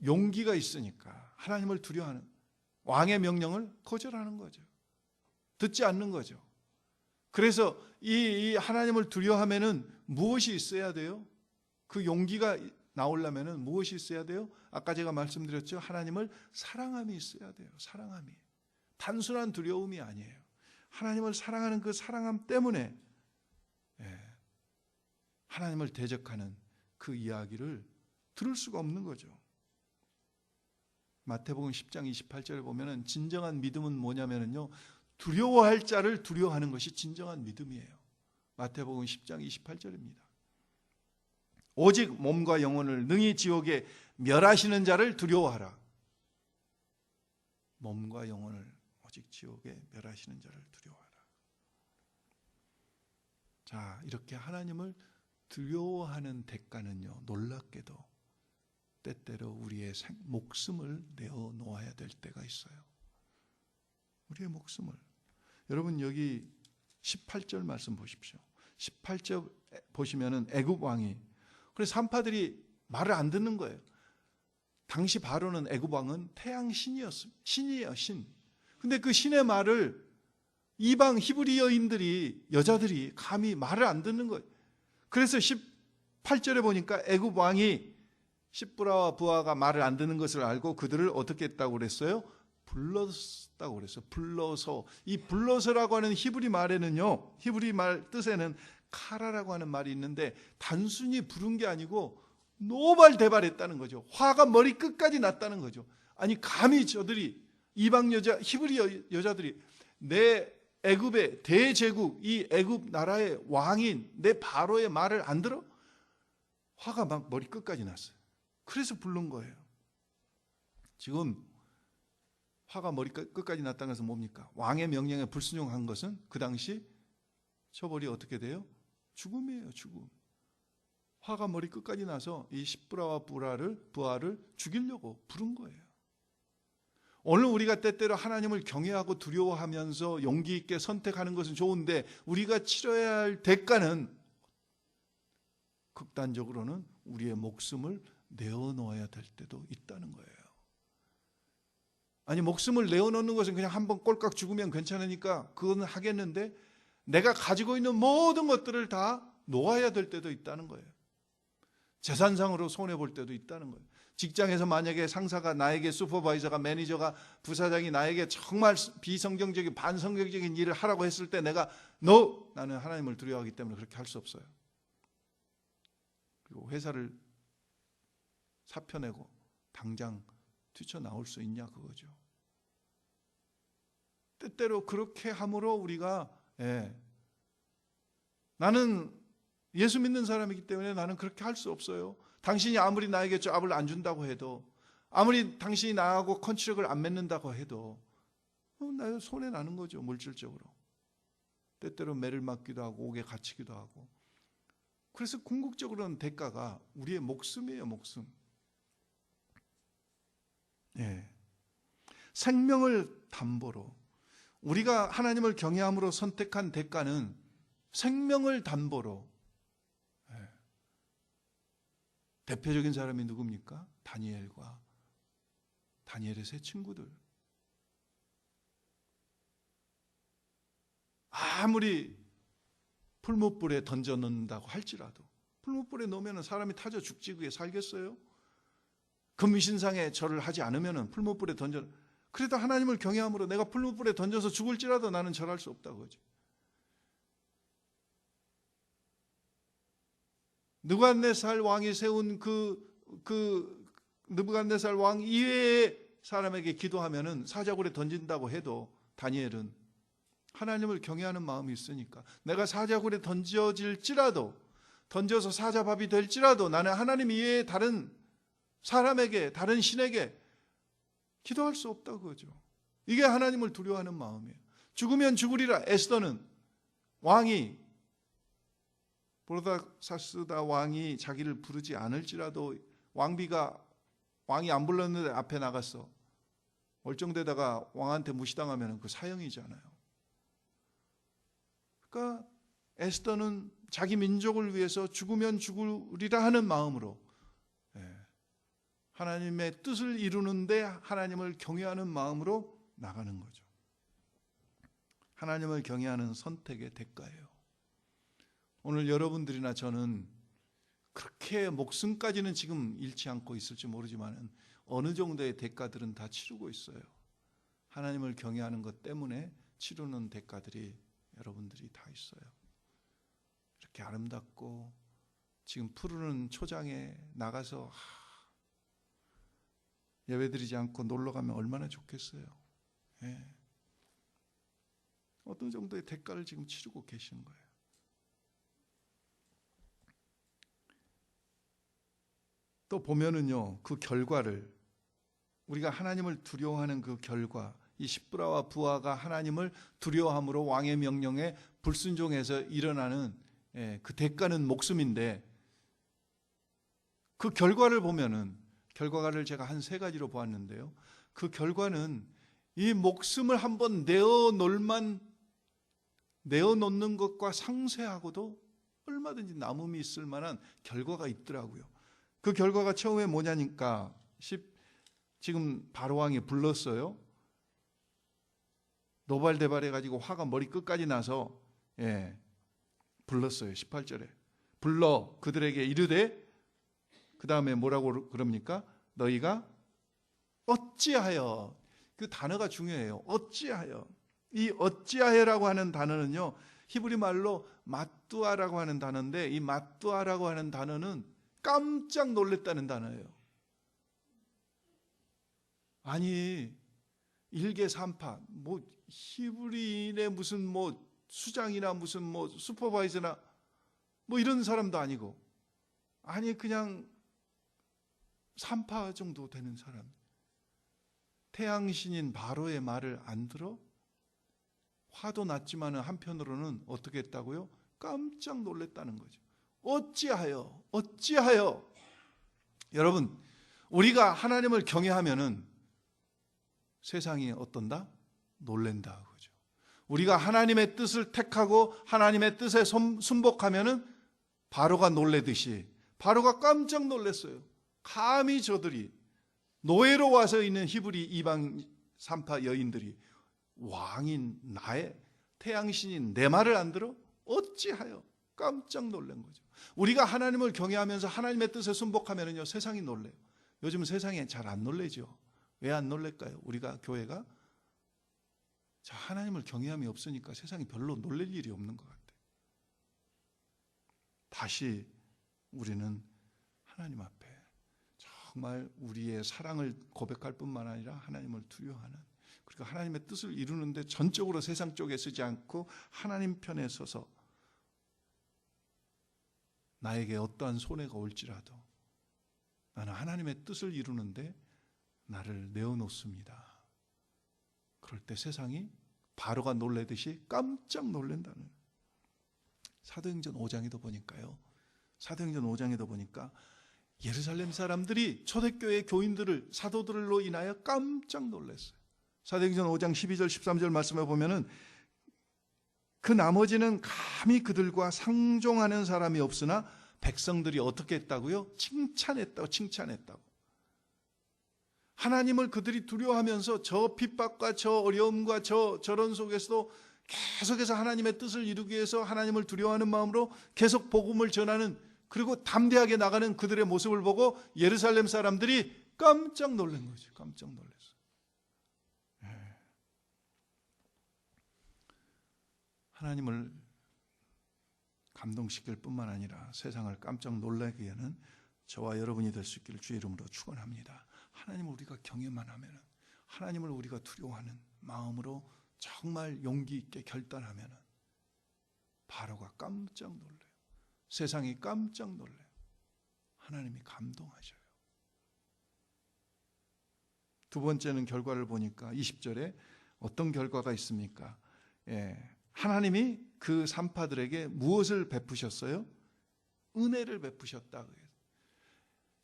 용기가 있으니까 하나님을 두려워하는, 왕의 명령을 거절하는 거죠. 듣지 않는 거죠. 그래서 이 하나님을 두려워하면은 무엇이 있어야 돼요? 그 용기가 나오려면은 무엇이 있어야 돼요? 아까 제가 말씀드렸죠. 하나님을 사랑함이 있어야 돼요. 사랑함이. 단순한 두려움이 아니에요. 하나님을 사랑하는 그 사랑함 때문에 하나님을 대적하는 그 이야기를 들을 수가 없는 거죠. 마태복음 10장 28절에 보면은 진정한 믿음은 뭐냐면요, 두려워할 자를 두려워하는 것이 진정한 믿음이에요. 마태복음 10장 28절입니다. 오직 몸과 영혼을 능히 지옥에 멸하시는 자를 두려워하라. 몸과 영혼을 오직 지옥에 멸하시는 자를 두려워하라. 자, 이렇게 하나님을 두려워하는 대가는요, 놀랍게도 때때로 우리의 목숨을 내어 놓아야 될 때가 있어요. 우리의 목숨을. 여러분 여기 18절 말씀 보십시오. 18절 보시면은 애굽 왕이, 그래서 산파들이 말을 안 듣는 거예요. 당시 바로는 애굽 왕은 태양 신이에요, 신. 근데 그 신의 말을 이방 히브리 여인들이, 여자들이 감히 말을 안 듣는 거예요. 그래서 18절에 보니까 애굽 왕이 십부라와 부하가 말을 안 듣는 것을 알고 그들을 어떻게 했다고 그랬어요? 불렀다고 그랬어요. 불러서. 이 불러서라고 하는 히브리 말에는요, 히브리 말 뜻에는 카라라고 하는 말이 있는데 단순히 부른 게 아니고 노발대발했다는 거죠. 화가 머리 끝까지 났다는 거죠. 아니 감히 저들이, 이방 여자, 히브리 여자들이 내 애굽의 대제국, 이 애굽 나라의 왕인 내 바로의 말을 안 들어? 화가 막 머리 끝까지 났어요. 그래서 부른 거예요. 지금 화가 머리 끝까지 났다는 것은 뭡니까? 왕의 명령에 불순종한 것은 그 당시 처벌이 어떻게 돼요? 죽음이에요, 죽음. 화가 머리 끝까지 나서 이 십부라와 부하를 죽이려고 부른 거예요. 오늘 우리가 때때로 하나님을 경외하고 두려워하면서 용기 있게 선택하는 것은 좋은데 우리가 치러야 할 대가는 극단적으로는 우리의 목숨을 내어놓아야 될 때도 있다는 거예요. 아니 목숨을 내어놓는 것은 그냥 한번 꼴깍 죽으면 괜찮으니까 그건 하겠는데 내가 가지고 있는 모든 것들을 다 놓아야 될 때도 있다는 거예요. 재산상으로 손해볼 때도 있다는 거예요. 직장에서 만약에 상사가 나에게, 슈퍼바이저가, 매니저가, 부사장이 나에게 정말 비성경적인 반성경적인 일을 하라고 했을 때 내가 나는 하나님을 두려워하기 때문에 그렇게 할 수 없어요. 그리고 회사를 사표 내고 당장 뛰쳐나올 수 있냐 그거죠. 때때로 그렇게 함으로 우리가 나는 예수 믿는 사람이기 때문에 나는 그렇게 할 수 없어요. 당신이 아무리 나에게 잡을 안 준다고 해도, 아무리 당신이 나하고 컨트랙을 안 맺는다고 해도 나 손해 나는 거죠, 물질적으로. 때때로 매를 맞기도 하고 옥에 갇히기도 하고. 그래서 궁극적으로는 대가가 우리의 목숨이에요, 목숨. 생명을 담보로, 우리가 하나님을 경외함으로 선택한 대가는 생명을 담보로. 대표적인 사람이 누굽니까? 다니엘과 다니엘의 세 친구들. 아무리 풀무불에 던져 넣는다고 할지라도, 풀무불에 넣으면 사람이 타져 죽지 그게 살겠어요? 금신상에 절을 하지 않으면 풀무불에 던져, 그래도 하나님을 경외함으로 내가 풀무불에 던져서 죽을지라도 나는 절할 수 없다고 하죠. 느부갓네살 왕이 세운 그 느부갓네살 왕 이외의 사람에게 기도하면은 사자굴에 던진다고 해도 다니엘은 하나님을 경외하는 마음이 있으니까 내가 사자굴에 던져질지라도, 던져서 사자밥이 될지라도 나는 하나님 이외의 다른 사람에게, 다른 신에게 기도할 수 없다고 그러죠. 이게 하나님을 두려워하는 마음이에요. 죽으면 죽으리라. 에스더는 왕이, 보르다사스다 왕이 자기를 부르지 않을지라도, 왕이 안 불렀는데 앞에 나갔어. 멀쩡대다가 왕한테 무시당하면 그 사형이잖아요. 그러니까 에스더는 자기 민족을 위해서 죽으면 죽으리라 하는 마음으로 하나님의 뜻을 이루는데 하나님을 경외하는 마음으로 나가는 거죠. 하나님을 경외하는 선택의 대가예요. 오늘 여러분들이나 저는 그렇게 목숨까지는 지금 잃지 않고 있을지 모르지만 어느 정도의 대가들은 다 치르고 있어요. 하나님을 경외하는 것 때문에 치르는 대가들이 여러분들이 다 있어요. 이렇게 아름답고 지금 푸르는 초장에 나가서 예배드리지 않고 놀러 가면 얼마나 좋겠어요. 예. 어떤 정도의 대가를 지금 치르고 계시는 거예요. 또 보면은요, 그 결과를, 우리가 하나님을 두려워하는 그 결과, 이 십부라와 부하가 하나님을 두려워함으로 왕의 명령에 불순종해서 일어나는 그 대가는 목숨인데, 그 결과를 보면은, 결과를 제가 한 3가지로 보았는데요. 그 결과는 이 목숨을 한번 내어놓는 것과 상쇄하고도 얼마든지 남음이 있을 만한 결과가 있더라고요. 그 결과가 처음에 뭐냐니까, 지금 바로왕이 불렀어요. 노발대발해가지고 화가 머리 끝까지 나서 불렀어요. 18절에 불러 그들에게 이르되, 그 다음에 뭐라고 그럽니까? 너희가 어찌하여, 그 단어가 중요해요. 어찌하여. 이 어찌하여라고 하는 단어는요, 히브리 말로 마뚜아라고 하는 단어인데, 이 마뚜아라고 하는 단어는 깜짝 놀랐다는 단어예요. 아니, 일개삼파, 뭐 히브리인의 무슨 수장이나 무슨 슈퍼바이저나 이런 사람도 아니고, 아니 그냥 3파 정도 되는 사람, 태양신인 바로의 말을 안 들어? 화도 났지만 한편으로는 어떻게 했다고요? 깜짝 놀랐다는 거죠. 어찌하여. 여러분, 우리가 하나님을 경외하면은 세상이 어떤다? 놀랜다 그죠. 우리가 하나님의 뜻을 택하고 하나님의 뜻에 순복하면은 바로가 놀래듯이, 바로가 깜짝 놀랐어요. 감히 저들이, 노예로 와서 있는 히브리 이방 3파 여인들이 왕인 나의, 태양신인 내 말을 안 들어? 어찌하여. 깜짝 놀란 거죠. 우리가 하나님을 경외하면서 하나님의 뜻에 순복하면요, 세상이 놀래요. 요즘 세상에 잘 안 놀래죠. 왜 안 놀랄까요? 우리가 교회가 하나님을 경외함이 없으니까 세상이 별로 놀랄 일이 없는 것 같아요. 다시 우리는 하나님 앞에 정말 우리의 사랑을 고백할 뿐만 아니라 하나님을 두려워하는, 그리고 하나님의 뜻을 이루는데 전적으로 세상 쪽에 쓰지 않고 하나님 편에 서서 나에게 어떠한 손해가 올지라도 나는 하나님의 뜻을 이루는데 나를 내어놓습니다. 그럴 때 세상이 바로가 놀라듯이 깜짝 놀란다는. 사도행전 5장에도 보니까요, 사도행전 5장에도 보니까 예루살렘 사람들이 초대교회 교인들을, 사도들로 인하여 깜짝 놀랐어요. 사도행전 5장 12절 13절 말씀에 보면은, 그 나머지는 감히 그들과 상종하는 사람이 없으나 백성들이 어떻게 했다고요? 칭찬했다고. 하나님을 그들이 두려워하면서 저 핍박과 저 어려움과 저런 속에서도 계속해서 하나님의 뜻을 이루기 위해서 하나님을 두려워하는 마음으로 계속 복음을 전하는, 그리고 담대하게 나가는 그들의 모습을 보고 예루살렘 사람들이 깜짝 놀란 거죠. 깜짝 놀랐어요. 하나님을 감동시킬 뿐만 아니라 세상을 깜짝 놀라기에는 저와 여러분이 될 수 있기를 주의 이름으로 축원합니다. 하나님을 우리가 경외만 하면, 하나님을 우리가 두려워하는 마음으로 정말 용기 있게 결단하면 바로가 깜짝 놀라요. 세상이 깜짝 놀라요. 하나님이 감동하셔요. 두 번째는 결과를 보니까 20절에 어떤 결과가 있습니까? 하나님이 그 산파들에게 무엇을 베푸셨어요? 은혜를 베푸셨다.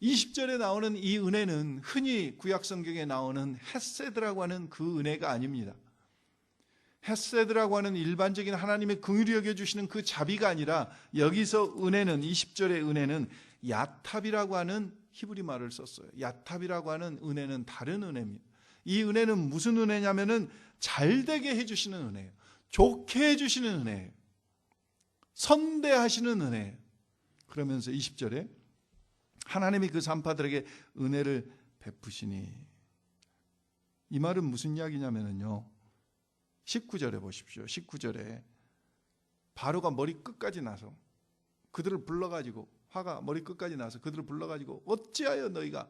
20절에 나오는 이 은혜는 흔히 구약 성경에 나오는 헤세드라고 하는 그 은혜가 아닙니다. 헤세드라고 하는 일반적인 하나님의 긍휼히 여겨주시는 그 자비가 아니라 여기서 은혜는 20절의 은혜는 야탑이라고 하는 히브리 말을 썼어요. 야탑이라고 하는 은혜는 다른 은혜입니다. 이 은혜는 무슨 은혜냐면은 잘되게 해주시는 은혜예요. 좋게 해주시는 은혜예요. 선대하시는 은혜예요. 그러면서 20절에 하나님이 그 산파들에게 은혜를 베푸시니, 이 말은 무슨 이야기냐면요, 19절에 보십시오. 19절에 바로가 머리 끝까지 나서 그들을 불러가지고, 화가 머리 끝까지 나서 그들을 불러가지고 어찌하여 너희가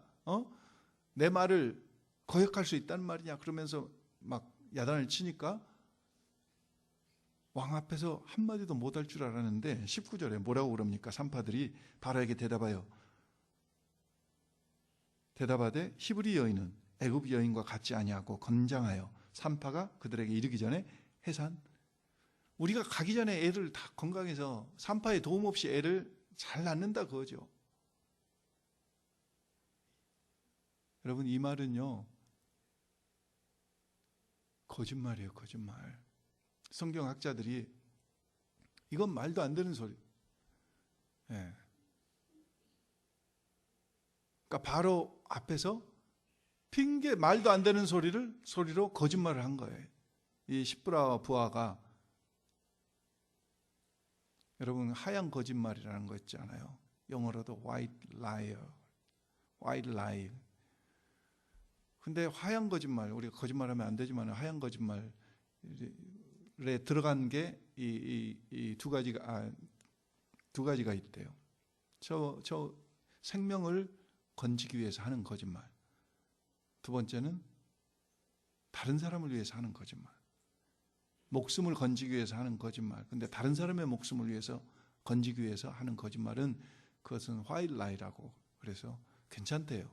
내 말을 거역할 수 있다는 말이냐 그러면서 막 야단을 치니까 왕 앞에서 한마디도 못할 줄 알았는데 19절에 뭐라고 그럽니까? 산파들이 바로에게 대답하되 히브리 여인은 애굽 여인과 같지 아니하고 건장하여 산파가 그들에게 이르기 전에 해산. 우리가 가기 전에 애를 다 건강해서 산파의 도움 없이 애를 잘 낳는다 그거죠. 여러분, 이 말은요 거짓말이에요. 거짓말. 성경학자들이 이건 말도 안 되는 소리. 예. 그러니까 바로 앞에서 핑계, 말도 안 되는 소리로 거짓말을 한 거예요. 이 십브라와 부하가, 여러분 하얀 거짓말이라는 거 있잖아요. 영어로도 white lie. 근데 하얀 거짓말, 우리가 거짓말하면 안 되지만 하얀 거짓말에 들어간 게 이 두 가지가 있대요. 저 생명을 건지기 위해서 하는 거짓말. 두 번째는 다른 사람을 위해서 하는 거짓말. 목숨을 건지기 위해서 하는 거짓말. 근데 다른 사람의 목숨을 위해서 건지기 위해서 하는 거짓말은 그것은 화이트 라이라고. 그래서 괜찮대요.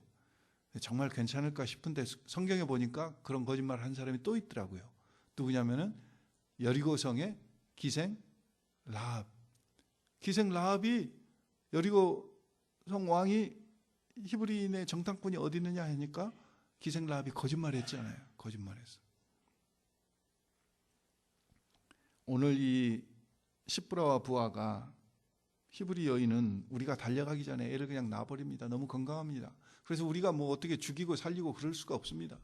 정말 괜찮을까 싶은데 성경에 보니까 그런 거짓말 한 사람이 또 있더라고요. 누구냐면은 여리고성의 기생 라합. 기생 라합이, 여리고성 왕이 히브리인의 정탐꾼이 어디 있느냐 하니까 기생 라합이 거짓말했잖아요. 거짓말했어. 오늘 이 십브라와 부하가, 히브리 여인은 우리가 달려가기 전에 애를 그냥 놔버립니다. 너무 건강합니다. 그래서 우리가 뭐 어떻게 죽이고 살리고 그럴 수가 없습니다.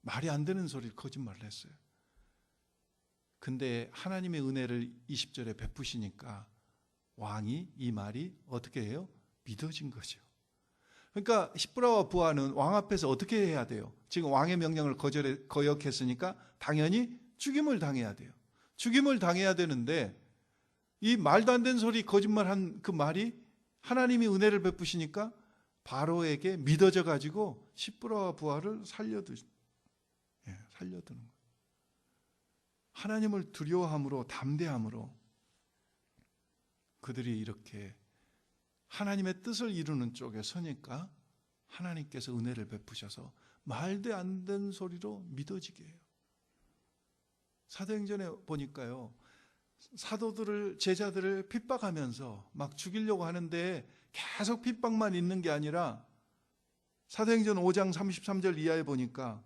말이 안 되는 소리를 거짓말을 했어요. 근데 하나님의 은혜를 20절에 베푸시니까 왕이 이 말이 어떻게 해요? 믿어진 거죠. 그러니까 십브라와 부하는 왕 앞에서 어떻게 해야 돼요? 지금 왕의 명령을 거역했으니까 당연히 죽임을 당해야 돼요. 죽임을 당해야 되는데 이 말도 안 되는 소리, 거짓말한 그 말이 하나님이 은혜를 베푸시니까 바로에게 믿어져 가지고 십브라와 부하를 살려두는 거예요. 하나님을 두려워함으로, 담대함으로 그들이 이렇게 하나님의 뜻을 이루는 쪽에 서니까 하나님께서 은혜를 베푸셔서 말도 안 되는 소리로 믿어지게 해요. 사도행전에 보니까요, 사도들을, 제자들을 핍박하면서 막 죽이려고 하는데 계속 핍박만 있는 게 아니라 사도행전 5장 33절 이하에 보니까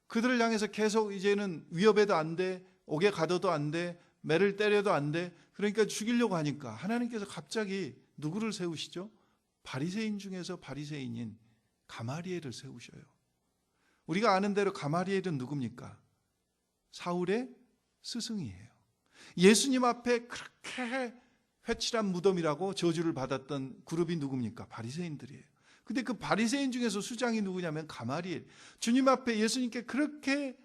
그들을 향해서 계속 이제는 위협해도 안 돼, 옥에 가둬도 안 돼, 매를 때려도 안 돼. 그러니까 죽이려고 하니까 하나님께서 갑자기 누구를 세우시죠? 바리새인 중에서 바리새인인 가마리엘을 세우셔요. 우리가 아는 대로 가마리엘은 누굽니까? 사울의 스승이에요. 예수님 앞에 그렇게 회칠한 무덤이라고 저주를 받았던 그룹이 누굽니까? 바리새인들이에요. 근데 그 바리새인 중에서 수장이 누구냐면 가마리엘. 주님 앞에 예수님께 그렇게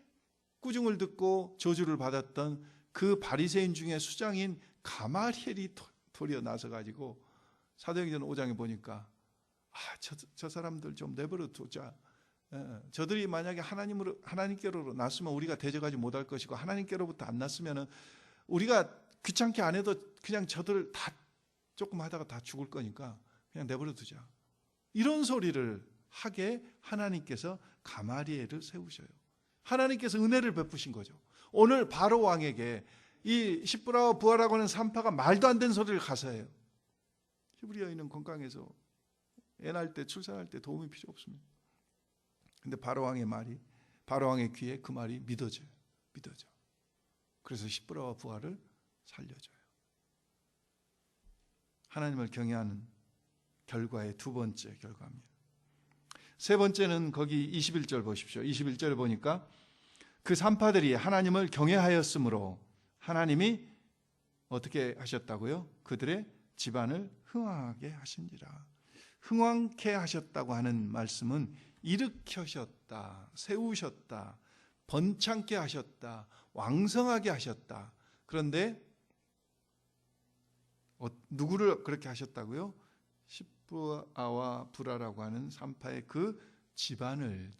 꾸중을 듣고 저주를 받았던 그 바리새인 중에 수장인 가마리엘이 도리어 나서 가지고 사도행전 5장에 보니까 저 사람들 좀 내버려 두자. 저들이 만약에 하나님께로 났으면 우리가 대적하지 못할 것이고, 하나님께로부터 안 났으면 우리가 귀찮게 안 해도 그냥 저들 다 조금 하다가 다 죽을 거니까 그냥 내버려 두자. 이런 소리를 하게 하나님께서 가마리엘을 세우셔요. 하나님께서 은혜를 베푸신 거죠. 오늘 바로 왕에게 이 십브라와 부하라고 하는 산파가 말도 안 되는 소리를 가서 해요. 히브리 여인은 건강해서 애 낳을 때, 출산할 때 도움이 필요 없습니다. 근데 바로 왕의 귀에 그 말이 믿어져요. 믿어져. 그래서 십부라와 부하를 살려줘요. 하나님을 경외하는 결과의 두 번째 결과입니다. 세 번째는 거기 21절 보십시오. 21절을 보니까 그 산파들이 하나님을 경외하였으므로 하나님이 어떻게 하셨다고요? 그들의 집안을 흥왕하게 하신지라. 흥왕케 하셨다고 하는 말씀은 일으켜셨다, 세우셨다, 번창케 하셨다, 왕성하게 하셨다. 그런데 누구를 그렇게 하셨다고요? 십부아와 부라라고 하는 산파의 그 집안을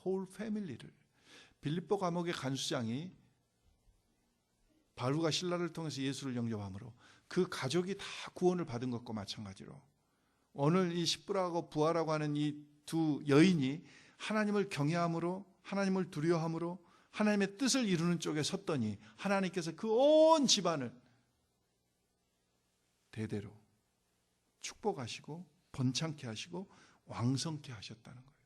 whole family를. 빌립보 감옥의 간수장이 바울과 실라를 통해서 예수를 영접함으로 그 가족이 다 구원을 받은 것과 마찬가지로 오늘 이 십부라하고 부하라고 하는 이 두 여인이 하나님을 경외함으로, 하나님을 두려워함으로 하나님의 뜻을 이루는 쪽에 섰더니 하나님께서 그 온 집안을 대대로 축복하시고 번창케 하시고 왕성케 하셨다는 거예요.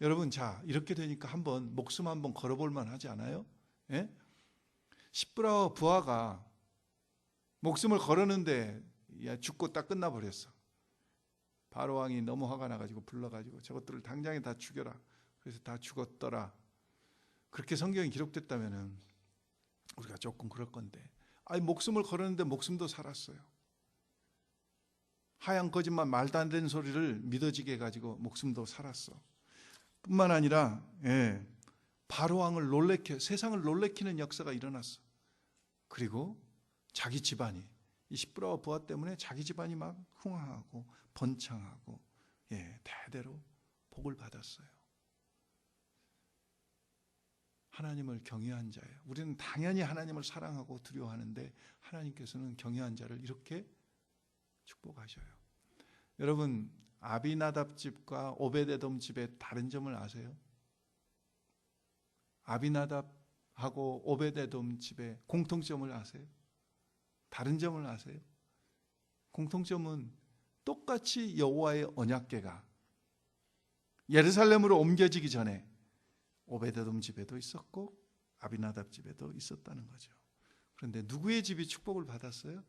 여러분, 자, 이렇게 되니까 한번 목숨 한번 걸어볼 만하지 않아요? 예? 십부라와 부하가 목숨을 걸었는데 죽고 딱 끝나버렸어. 바로 왕이 너무 화가 나가지고 불러가지고 저것들을 당장에 다 죽여라. 그래서 다 죽었더라. 그렇게 성경이 기록됐다면은 우리가 조금 그럴 건데, 아니 목숨을 걸었는데 목숨도 살았어요. 하얀 거짓말, 말도 안 되는 소리를 믿어지게 해가지고 목숨도 살았어. 뿐만 아니라 바로 왕을 놀래켜, 세상을 놀래키는 역사가 일어났어. 그리고 자기 집안이, 이 십부라와 부하 때문에 자기 집안이 막 흥황하고 번창하고 대대로 복을 받았어요. 하나님을 경외한 자예요. 우리는 당연히 하나님을 사랑하고 두려워하는데 하나님께서는 경외한 자를 이렇게 축복하셔요. 여러분, 아비나답 집과 오베데돔 집의 다른 점을 아세요? 아비나답하고 오베데돔 집의 공통점을 아세요? 다른 점을 아세요? 공통점은 똑같이 여호와의 언약궤가 예루살렘으로 옮겨지기 전에 오베데돔 집에도 있었고 아비나답 집에도 있었다는 거죠. 그런데 누구의 집이 축복을 받았어요?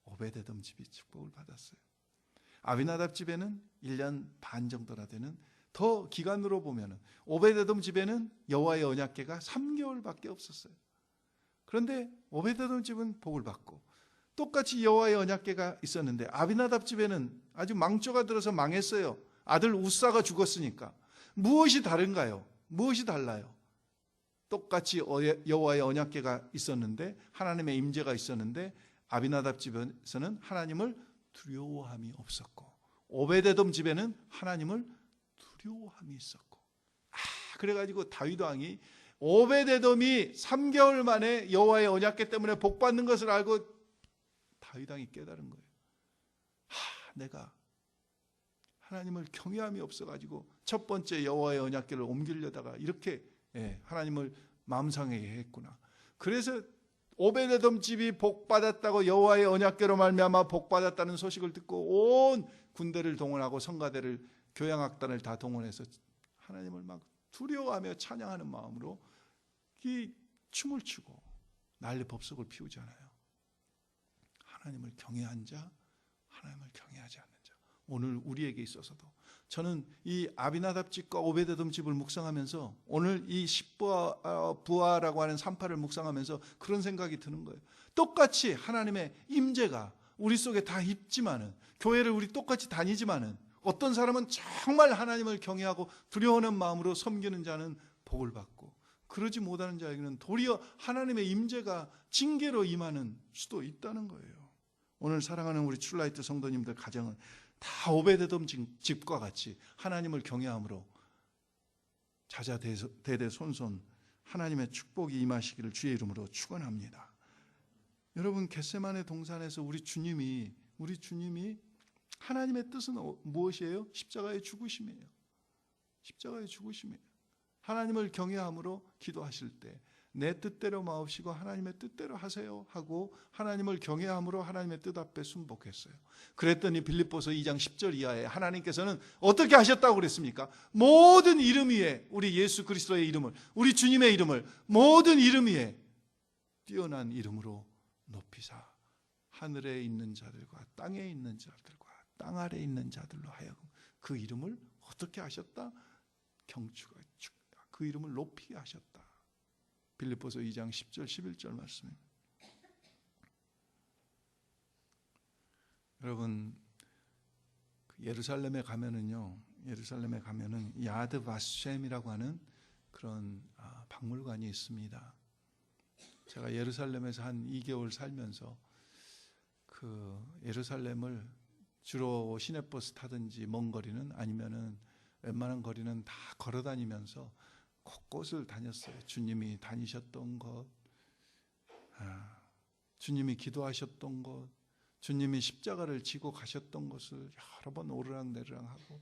오베데돔 집이 축복을 받았어요. 아비나답 집에는 1년 반 정도나 되는, 더 기간으로 보면 오베데돔 집에는 여호와의 언약궤가 3개월밖에 없었어요. 그런데 오베데돔 집은 복을 받고 똑같이 여호와의 언약궤가 있었는데 아비나답 집에는 아주 망조가 들어서 망했어요. 아들 우사가 죽었으니까. 무엇이 다른가요? 무엇이 달라요? 똑같이 여호와의 언약궤가 있었는데, 하나님의 임재가 있었는데 아비나답 집에서는 하나님을 두려워함이 없었고 오베데돔 집에는 하나님을 두려워함이 있었고. 그래가지고 다윗 왕이 오베데돔이 3개월 만에 여호와의 언약궤 때문에 복 받는 것을 알고 다윗 왕이 깨달은 거예요. 내가 하나님을 경외함이 없어가지고 첫 번째 여호와의 언약궤를 옮기려다가 이렇게 하나님을 마음 상하게 했구나. 그래서 오베데돔 집이 복받았다고, 여호와의 언약궤로 말미암아 복받았다는 소식을 듣고 온 군대를 동원하고 성가대를, 교향악단을 다 동원해서 하나님을 막 두려워하며 찬양하는 마음으로 이 춤을 추고 난리 법석을 피우잖아요. 하나님을 경외한 자, 하나님을 경외하지 않는 자. 오늘 우리에게 있어서도 저는 이 아비나답 집과 오베데돔 집을 묵상하면서, 오늘 이 십부아라고 하는 산파를 묵상하면서 그런 생각이 드는 거예요. 똑같이 하나님의 임재가 우리 속에 다 있지만은, 교회를 우리 똑같이 다니지만은, 어떤 사람은 정말 하나님을 경외하고 두려워하는 마음으로 섬기는 자는 복을 받고, 그러지 못하는 자에게는 도리어 하나님의 임재가 징계로 임하는 수도 있다는 거예요. 오늘 사랑하는 우리 출라이트 성도님들 가정은 다 오베데돔 집과 같이 하나님을 경외함으로 자자대대손손 하나님의 축복이 임하시기를 주의 이름으로 축원합니다. 여러분, 겟세마네 동산에서 우리 주님이 하나님의 뜻은 무엇이에요? 십자가의 죽으심이에요. 십자가의 죽으심이에요. 하나님을 경외함으로 기도하실 때 내 뜻대로 마옵시고 하나님의 뜻대로 하세요 하고 하나님을 경외함으로 하나님의 뜻 앞에 순복했어요. 그랬더니 빌립보서 2장 10절 이하에 하나님께서는 어떻게 하셨다고 그랬습니까? 모든 이름 위에 우리 예수 그리스도의 이름을, 우리 주님의 이름을 모든 이름 위에 뛰어난 이름으로 높이사 하늘에 있는 자들과 땅에 있는 자들과 땅 아래에 있는 자들로 하여금 그 이름을 어떻게 하셨다? 경축하 그 이름을 높이게 하셨다. 빌립보서 2장 10절 11절 말씀입니다. 여러분 예루살렘에 가면은 야드 바셈이라고 하는 그런 박물관이 있습니다. 제가 예루살렘에서 한 2개월 살면서 그 예루살렘을 주로 시내버스 타든지 먼 거리는 아니면은 웬만한 거리는 다 걸어 다니면서 곳곳을 다녔어요. 주님이 다니셨던 곳, 주님이 기도하셨던 곳, 주님이 십자가를 지고 가셨던 것을 여러 번 오르락내리락 하고,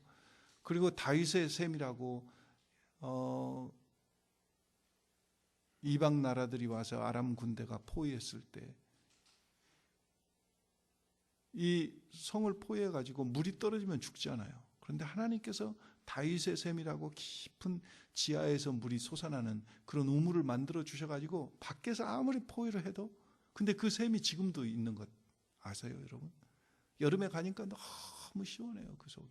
그리고 다윗의 셈이라고 이방 나라들이 와서 아람 군대가 포위했을 때 이 성을 포위해 가지고 물이 떨어지면 죽잖아요. 그런데 하나님께서 다윗의 셈이라고 깊은 지하에서 물이 솟아나는 그런 우물을 만들어 주셔 가지고 밖에서 아무리 포위를 해도, 근데 그 셈이 지금도 있는 것 아세요, 여러분? 여름에 가니까 너무 시원해요, 그 속이.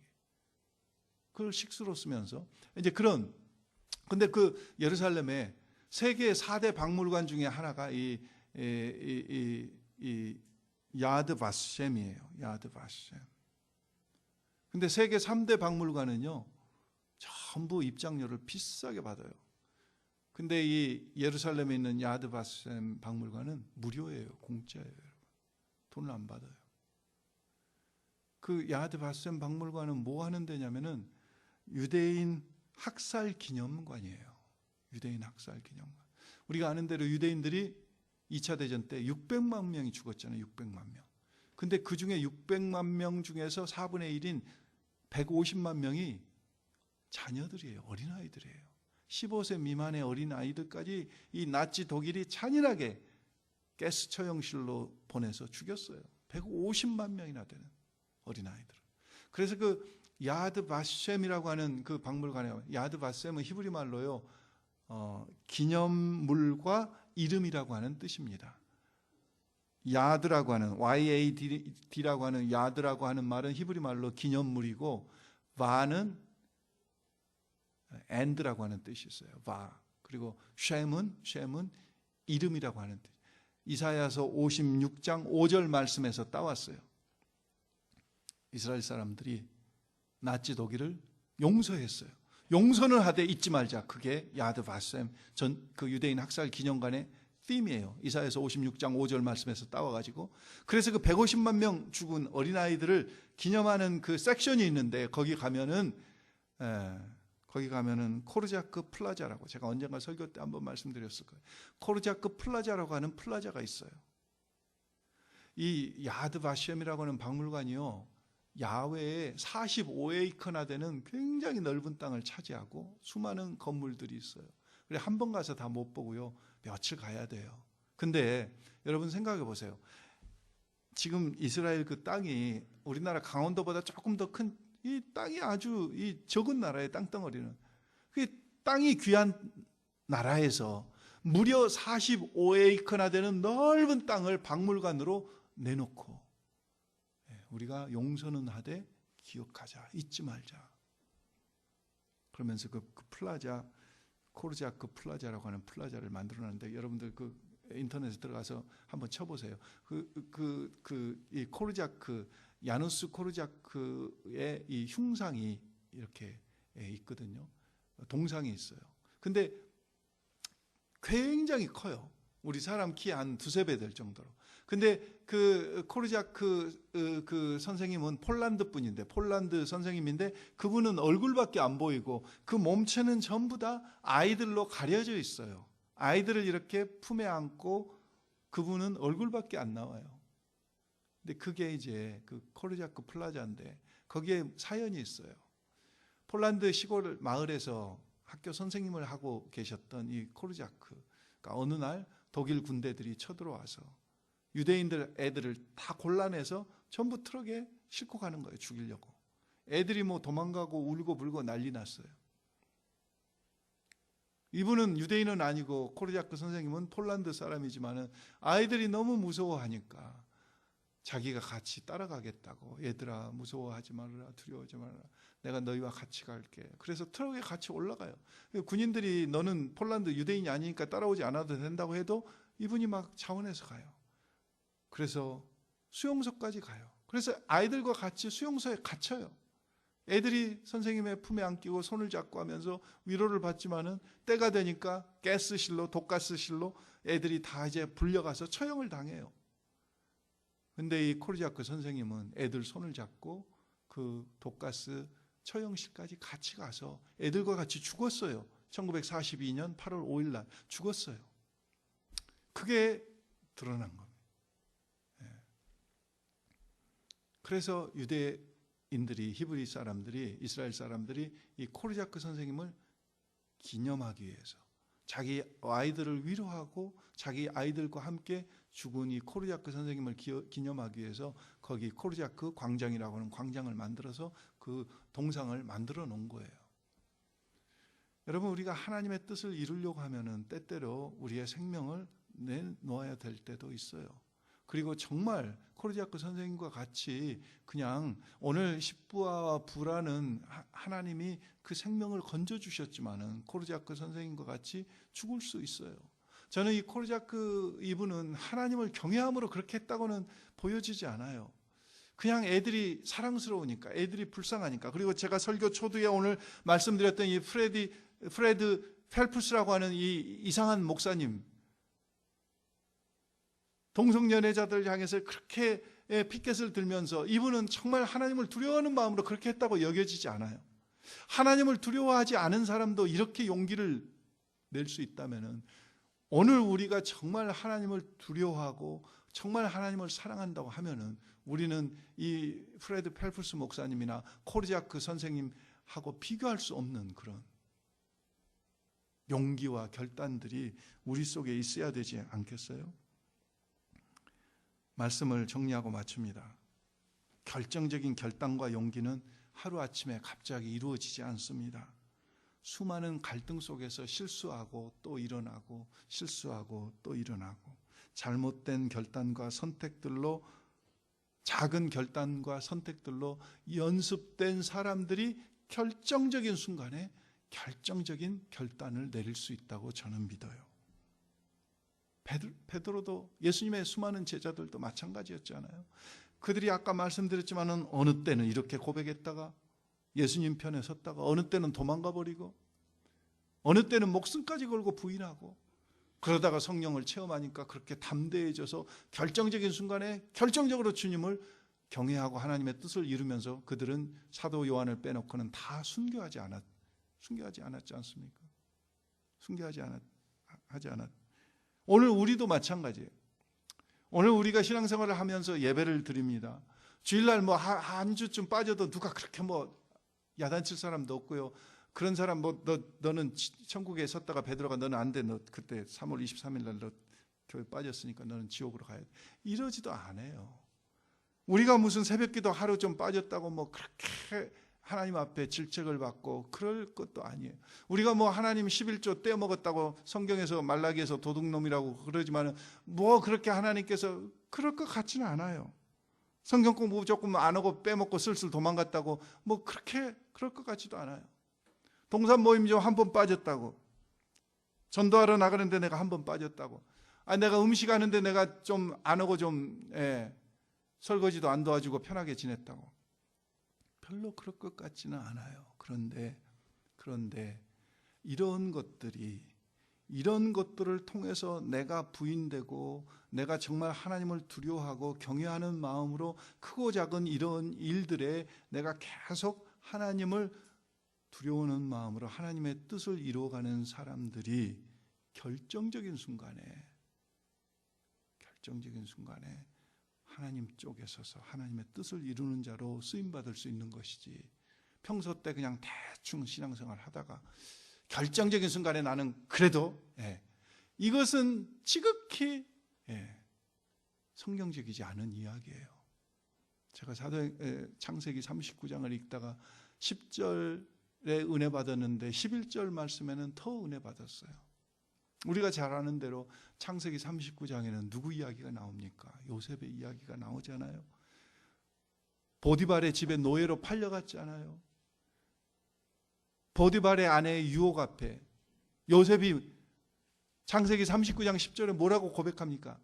그걸 식수로 쓰면서 이제 근데 그 예루살렘에 세계 4대 박물관 중에 하나가 이 야드 바셈이에요. 야드 바셈. 근데 세계 3대 박물관은요, 전부 입장료를 비싸게 받아요. 근데 이 예루살렘에 있는 야드 바셈 박물관은 무료예요. 공짜예요. 돈을 안 받아요. 그 야드 바셈 박물관은 뭐 하는 데냐면은 유대인 학살 기념관이에요. 유대인 학살 기념관. 우리가 아는 대로 유대인들이 2차 대전 때 600만 명이 죽었잖아요. 600만 명. 근데 그 중에 600만 명 중에서 4분의 1인 150만 명이 자녀들이에요. 어린아이들이에요. 15세 미만의 어린아이들까지 이 나치 독일이 잔인하게 가스 처형실로 보내서 죽였어요. 150만 명이나 되는 어린아이들. 그래서 그 야드 바셈이라고 하는 그 박물관에, 야드 바셈은 히브리 말로요, 기념물과 이름이라고 하는 뜻입니다. 야드라고 하는, YAD라고 하는 야드라고 하는 말은 히브리 말로 기념물이고, 바는 and라고 하는 뜻이 있어요. 바. 그리고 셈은 이름이라고 하는 뜻. 이사야서 56장 5절 말씀에서 따왔어요. 이스라엘 사람들이 나치 독일을 용서했어요. 용서는 하되 잊지 말자. 그게 야드 바셈 그 유대인 학살 기념관의 팀이에요. 이사야서 56장 5절 말씀에서 따와가지고, 그래서 그 150만 명 죽은 어린아이들을 기념하는 그 섹션이 있는데, 거기 가면은 코르자크 플라자라고, 제가 언젠가 설교 때 한번 말씀드렸을 거예요. 코르자크 플라자라고 하는 플라자가 있어요. 이 야드 바셈이라고 하는 박물관이요, 야외에 45에이커나 되는 굉장히 넓은 땅을 차지하고 수많은 건물들이 있어요. 그래 한 번 가서 다 못 보고요, 며칠 가야 돼요. 근데 여러분 생각해 보세요. 지금 이스라엘 그 땅이 우리나라 강원도보다 조금 더 큰 이 땅이 아주 이 적은 나라의 땅덩어리는, 그 땅이 귀한 나라에서 무려 45에이커나 되는 넓은 땅을 박물관으로 내놓고, 우리가 용서는 하되 기억하자, 잊지 말자. 그러면서 그 플라자, 코르자크 플라자라고 하는 플라자를 만들어놨는데, 여러분들 그 인터넷에 들어가서 한번 쳐보세요. 이 코르자크, 야누스 코르자크의 이 흉상이 이렇게 있거든요. 동상이 있어요. 근데 굉장히 커요. 우리 사람 키 한 두세 배 될 정도로. 근데 그 코르자크 그 선생님은 폴란드 분인데, 폴란드 선생님인데, 그분은 얼굴밖에 안 보이고 그 몸체는 전부 다 아이들로 가려져 있어요. 아이들을 이렇게 품에 안고 그분은 얼굴밖에 안 나와요. 근데 그게 이제 그 코르자크 플라자인데, 거기에 사연이 있어요. 폴란드 시골 마을에서 학교 선생님을 하고 계셨던 이 코르자크가 어느 날 독일 군대들이 쳐들어와서 유대인들 애들을 다 골라내서 전부 트럭에 싣고 가는 거예요. 죽이려고. 애들이 뭐 도망가고 울고 불고 난리 났어요. 이분은 유대인은 아니고 코르자크 선생님은 폴란드 사람이지만은 아이들이 너무 무서워하니까 자기가 같이 따라가겠다고. 얘들아 무서워하지 말아라, 두려워하지 말아라, 내가 너희와 같이 갈게. 그래서 트럭에 같이 올라가요. 군인들이 너는 폴란드 유대인이 아니니까 따라오지 않아도 된다고 해도 이분이 막 차원에서 가요. 그래서 수용소까지 가요. 그래서 아이들과 같이 수용소에 갇혀요. 애들이 선생님의 품에 안기고 손을 잡고 하면서 위로를 받지만은 때가 되니까 가스실로, 독가스실로 애들이 다 이제 불려가서 처형을 당해요. 근데 이 코르자크 선생님은 애들 손을 잡고 그 독가스 처형실까지 같이 가서 애들과 같이 죽었어요. 1942년 8월 5일 날 죽었어요. 그게 드러난 겁니다. 그래서 유대인들이, 히브리 사람들이, 이스라엘 사람들이 이 코르자크 선생님을 기념하기 위해서, 자기 아이들을 위로하고 자기 아이들과 함께 죽은 이 코르자크 선생님을 기념하기 위해서 거기 코르자크 광장이라고 하는 광장을 만들어서 그 동상을 만들어 놓은 거예요. 여러분, 우리가 하나님의 뜻을 이루려고 하면은 때때로 우리의 생명을 내놓아야 될 때도 있어요. 그리고 정말 코르자크 선생님과 같이 그냥 오늘 십부와 부라는 하나님이 그 생명을 건져주셨지만은 코르자크 선생님과 같이 죽을 수 있어요. 저는 이 코르자크 이분은 하나님을 경외함으로 그렇게 했다고는 보여지지 않아요. 그냥 애들이 사랑스러우니까, 애들이 불쌍하니까. 그리고 제가 설교 초두에 오늘 말씀드렸던 이 프레드 펠프스라고 하는 이 이상한 목사님, 동성연애자들 향해서 그렇게 피켓을 들면서 이분은 정말 하나님을 두려워하는 마음으로 그렇게 했다고 여겨지지 않아요. 하나님을 두려워하지 않은 사람도 이렇게 용기를 낼 수 있다면은 오늘 우리가 정말 하나님을 두려워하고 정말 하나님을 사랑한다고 하면은 우리는 이 프레드 펠프스 목사님이나 코르자크 선생님하고 비교할 수 없는 그런 용기와 결단들이 우리 속에 있어야 되지 않겠어요? 말씀을 정리하고 마칩니다. 결정적인 결단과 용기는 하루아침에 갑자기 이루어지지 않습니다. 수많은 갈등 속에서 실수하고 또 일어나고, 실수하고 또 일어나고, 잘못된 결단과 선택들로, 작은 결단과 선택들로 연습된 사람들이 결정적인 순간에 결정적인 결단을 내릴 수 있다고 저는 믿어요. 베드로도, 예수님의 수많은 제자들도 마찬가지였잖아요. 그들이 아까 말씀드렸지만은 어느 때는 이렇게 고백했다가 예수님 편에 섰다가 어느 때는 도망가 버리고 어느 때는 목숨까지 걸고 부인하고, 그러다가 성령을 체험하니까 그렇게 담대해져서 결정적인 순간에 결정적으로 주님을 경외하고 하나님의 뜻을 이루면서 그들은 사도 요한을 빼놓고는 다 순교하지 않았지 않습니까? 순교하지 않았. 오늘 우리도 마찬가지예요. 오늘 우리가 신앙생활을 하면서 예배를 드립니다. 주일날 뭐 한 주쯤 빠져도 누가 그렇게 뭐 야단칠 사람도 없고요. 그런 사람 뭐 너는 천국에 섰다가 베드로가 너는 안 돼. 너 그때 3월 23일 날 너 교회 빠졌으니까 너는 지옥으로 가야 돼. 이러지도 않아요. 우리가 무슨 새벽기도 하루 좀 빠졌다고 뭐 그렇게 하나님 앞에 질책을 받고 그럴 것도 아니에요. 우리가 뭐 하나님 11조 떼어먹었다고 성경에서 말라기에서 도둑놈이라고 그러지만 뭐 그렇게 하나님께서 그럴 것 같지는 않아요. 성경 공부 조금 안 하고 빼먹고 슬슬 도망갔다고 뭐 그렇게 그럴 것 같지도 않아요. 동산 모임 좀 한 번 빠졌다고, 전도하러 나가는데 내가 한 번 빠졌다고, 내가 음식하는데 내가 좀 안 하고 좀 설거지도 안 도와주고 편하게 지냈다고, 별로 그럴 것 같지는 않아요. 그런데 이런 것들을 통해서 내가 부인되고 내가 정말 하나님을 두려워하고 경외하는 마음으로 크고 작은 이런 일들에 내가 계속 하나님을 두려워하는 마음으로 하나님의 뜻을 이루어가는 사람들이 결정적인 순간에 하나님 쪽에 서서 하나님의 뜻을 이루는 자로 쓰임받을 수 있는 것이지, 평소 때 그냥 대충 신앙생활 하다가 결정적인 순간에 나는 그래도 이것은 지극히 성경적이지 않은 이야기예요. 제가 창세기 39장을 읽다가 10절 은혜 받았는데 11절 말씀에는 더 은혜 받았어요. 우리가 잘 아는 대로 창세기 39장에는 누구 이야기가 나옵니까? 요셉의 이야기가 나오잖아요. 보디발의 집에 노예로 팔려갔잖아요. 보디발의 아내의 유혹 앞에 요셉이 창세기 39장 10절에 뭐라고 고백합니까?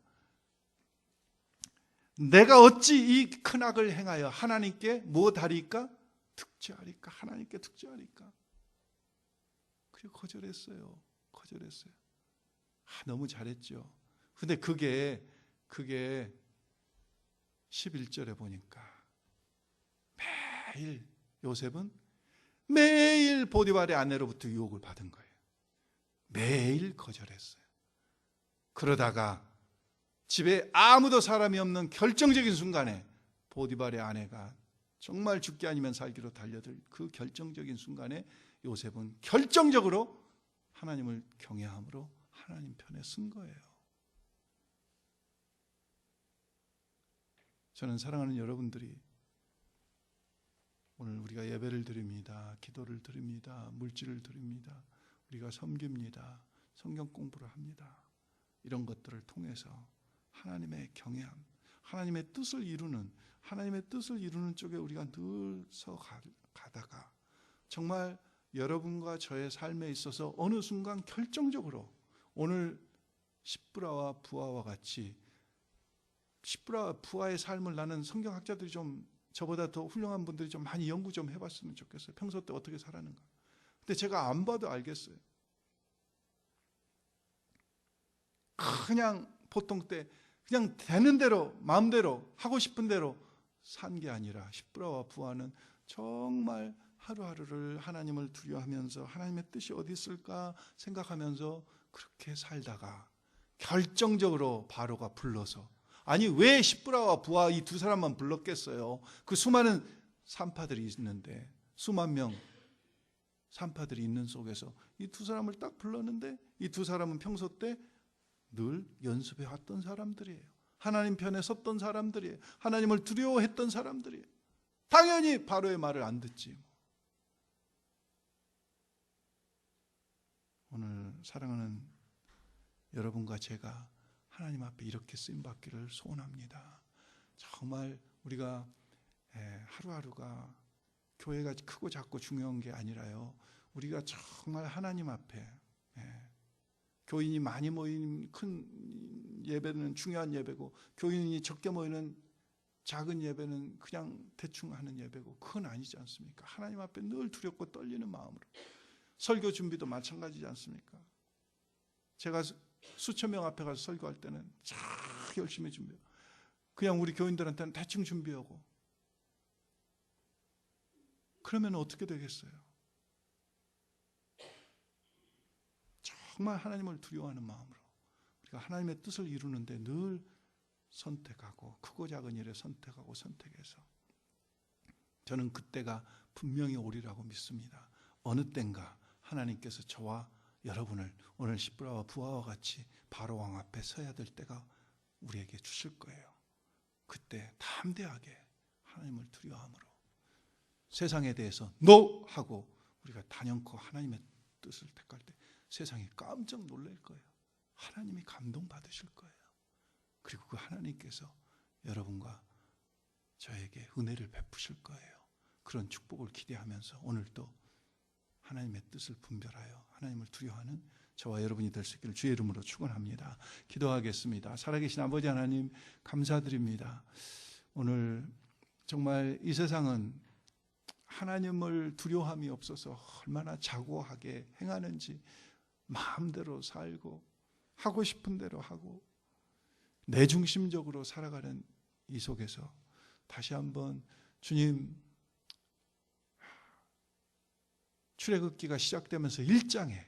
내가 어찌 이 큰 악을 행하여 하나님께 무엇하리까? 득죄하리까? 하나님께 득죄하리까? 그리고 거절했어요. 너무 잘했죠. 근데 그게 11절에 보니까 매일 요셉은 매일 보디발의 아내로부터 유혹을 받은 거예요. 매일 거절했어요. 그러다가 집에 아무도 사람이 없는 결정적인 순간에 보디발의 아내가 정말 죽기 아니면 살기로 달려들 그 결정적인 순간에 요셉은 결정적으로 하나님을 경외함으로 하나님 편에 쓴 거예요. 저는 사랑하는 여러분들이 오늘 우리가 예배를 드립니다. 기도를 드립니다. 물질을 드립니다. 우리가 섬깁니다. 성경 공부를 합니다. 이런 것들을 통해서 하나님의 경외함, 하나님의 뜻을 이루는 쪽에 우리가 늘 서가다가 정말 여러분과 저의 삶에 있어서 어느 순간 결정적으로 오늘 십브라와 부하와 같이 십브라와 부하의 삶을 나는 성경학자들이 좀 저보다 더 훌륭한 분들이 좀 많이 연구 좀 해봤으면 좋겠어요. 평소 때 어떻게 살았는가. 근데 제가 안 봐도 알겠어요. 그냥 보통 때 그냥 되는 대로 마음대로 하고 싶은 대로 산 게 아니라 십브라와 부하는 정말 하루하루를 하나님을 두려워하면서 하나님의 뜻이 어디 있을까 생각하면서 그렇게 살다가 결정적으로 바로가 불러서 아니 왜 십브라와 부하 이 두 사람만 불렀겠어요? 그 수많은 산파들이 있는데 수만 명 산파들이 있는 속에서 이 두 사람을 딱 불렀는데 이 두 사람은 평소 때 늘 연습해 왔던 사람들이에요. 하나님 편에 섰던 사람들이에요. 하나님을 두려워했던 사람들이에요. 당연히 바로의 말을 안 듣지. 오늘 사랑하는 여러분과 제가 하나님 앞에 이렇게 쓰임받기를 소원합니다. 정말 우리가 하루하루가 교회가 크고 작고 중요한 게 아니라요. 우리가 정말 하나님 앞에 교인이 많이 모이는 큰 예배는 중요한 예배고 교인이 적게 모이는 작은 예배는 그냥 대충 하는 예배고 그건 아니지 않습니까? 하나님 앞에 늘 두렵고 떨리는 마음으로 설교 준비도 마찬가지지 않습니까? 제가 수천 명 앞에 가서 설교할 때는 참 열심히 준비해요. 그냥 우리 교인들한테는 대충 준비하고 그러면 어떻게 되겠어요? 정말 하나님을 두려워하는 마음으로 우리가 하나님의 뜻을 이루는데 늘 선택하고 크고 작은 일에 선택하고 선택해서 저는 그때가 분명히 오리라고 믿습니다. 어느 때인가 하나님께서 저와 여러분을 오늘 십브라와 부하와 같이 바로 왕 앞에 서야 될 때가 우리에게 주실 거예요. 그때 담대하게 하나님을 두려워함으로 세상에 대해서 NO! 하고 우리가 단연코 하나님의 뜻을 택할 때 세상이 깜짝 놀랄 거예요. 하나님이 감동받으실 거예요. 그리고 그 하나님께서 여러분과 저에게 은혜를 베푸실 거예요. 그런 축복을 기대하면서 오늘도 하나님의 뜻을 분별하여 하나님을 두려워하는 저와 여러분이 될 수 있기를 주의 이름으로 축원합니다. 기도하겠습니다. 살아계신 아버지 하나님 감사드립니다. 오늘 정말 이 세상은 하나님을 두려워함이 없어서 얼마나 자고하게 행하는지 마음대로 살고 하고 싶은 대로 하고 내 중심적으로 살아가는 이 속에서 다시 한번 주님 출애굽기가 시작되면서 1장에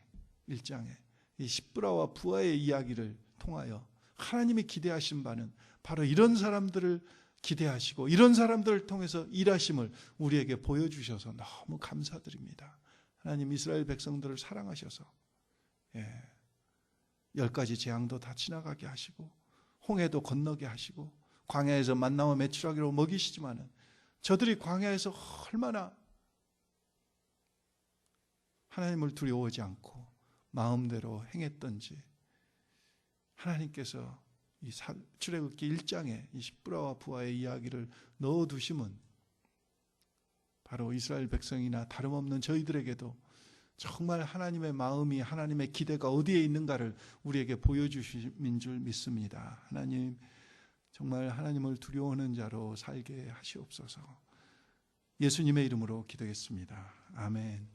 이 십브라와 부하의 이야기를 통하여 하나님이 기대하신 바는 바로 이런 사람들을 기대하시고 이런 사람들을 통해서 일하심을 우리에게 보여주셔서 너무 감사드립니다. 하나님 이스라엘 백성들을 사랑하셔서 10가지 재앙도 다 지나가게 하시고 홍해도 건너게 하시고 광야에서 만나와 메추라기로 먹이시지만은 저들이 광야에서 얼마나 하나님을 두려워하지 않고 마음대로 행했던지 하나님께서 이 출애굽기 1장에 이 십부라와 부하의 이야기를 넣어두심은 바로 이스라엘 백성이나 다름없는 저희들에게도 정말 하나님의 마음이, 하나님의 기대가 어디에 있는가를 우리에게 보여주심인 줄 믿습니다. 하나님, 정말 하나님을 두려워하는 자로 살게 하시옵소서. 예수님의 이름으로 기도했습니다. 아멘.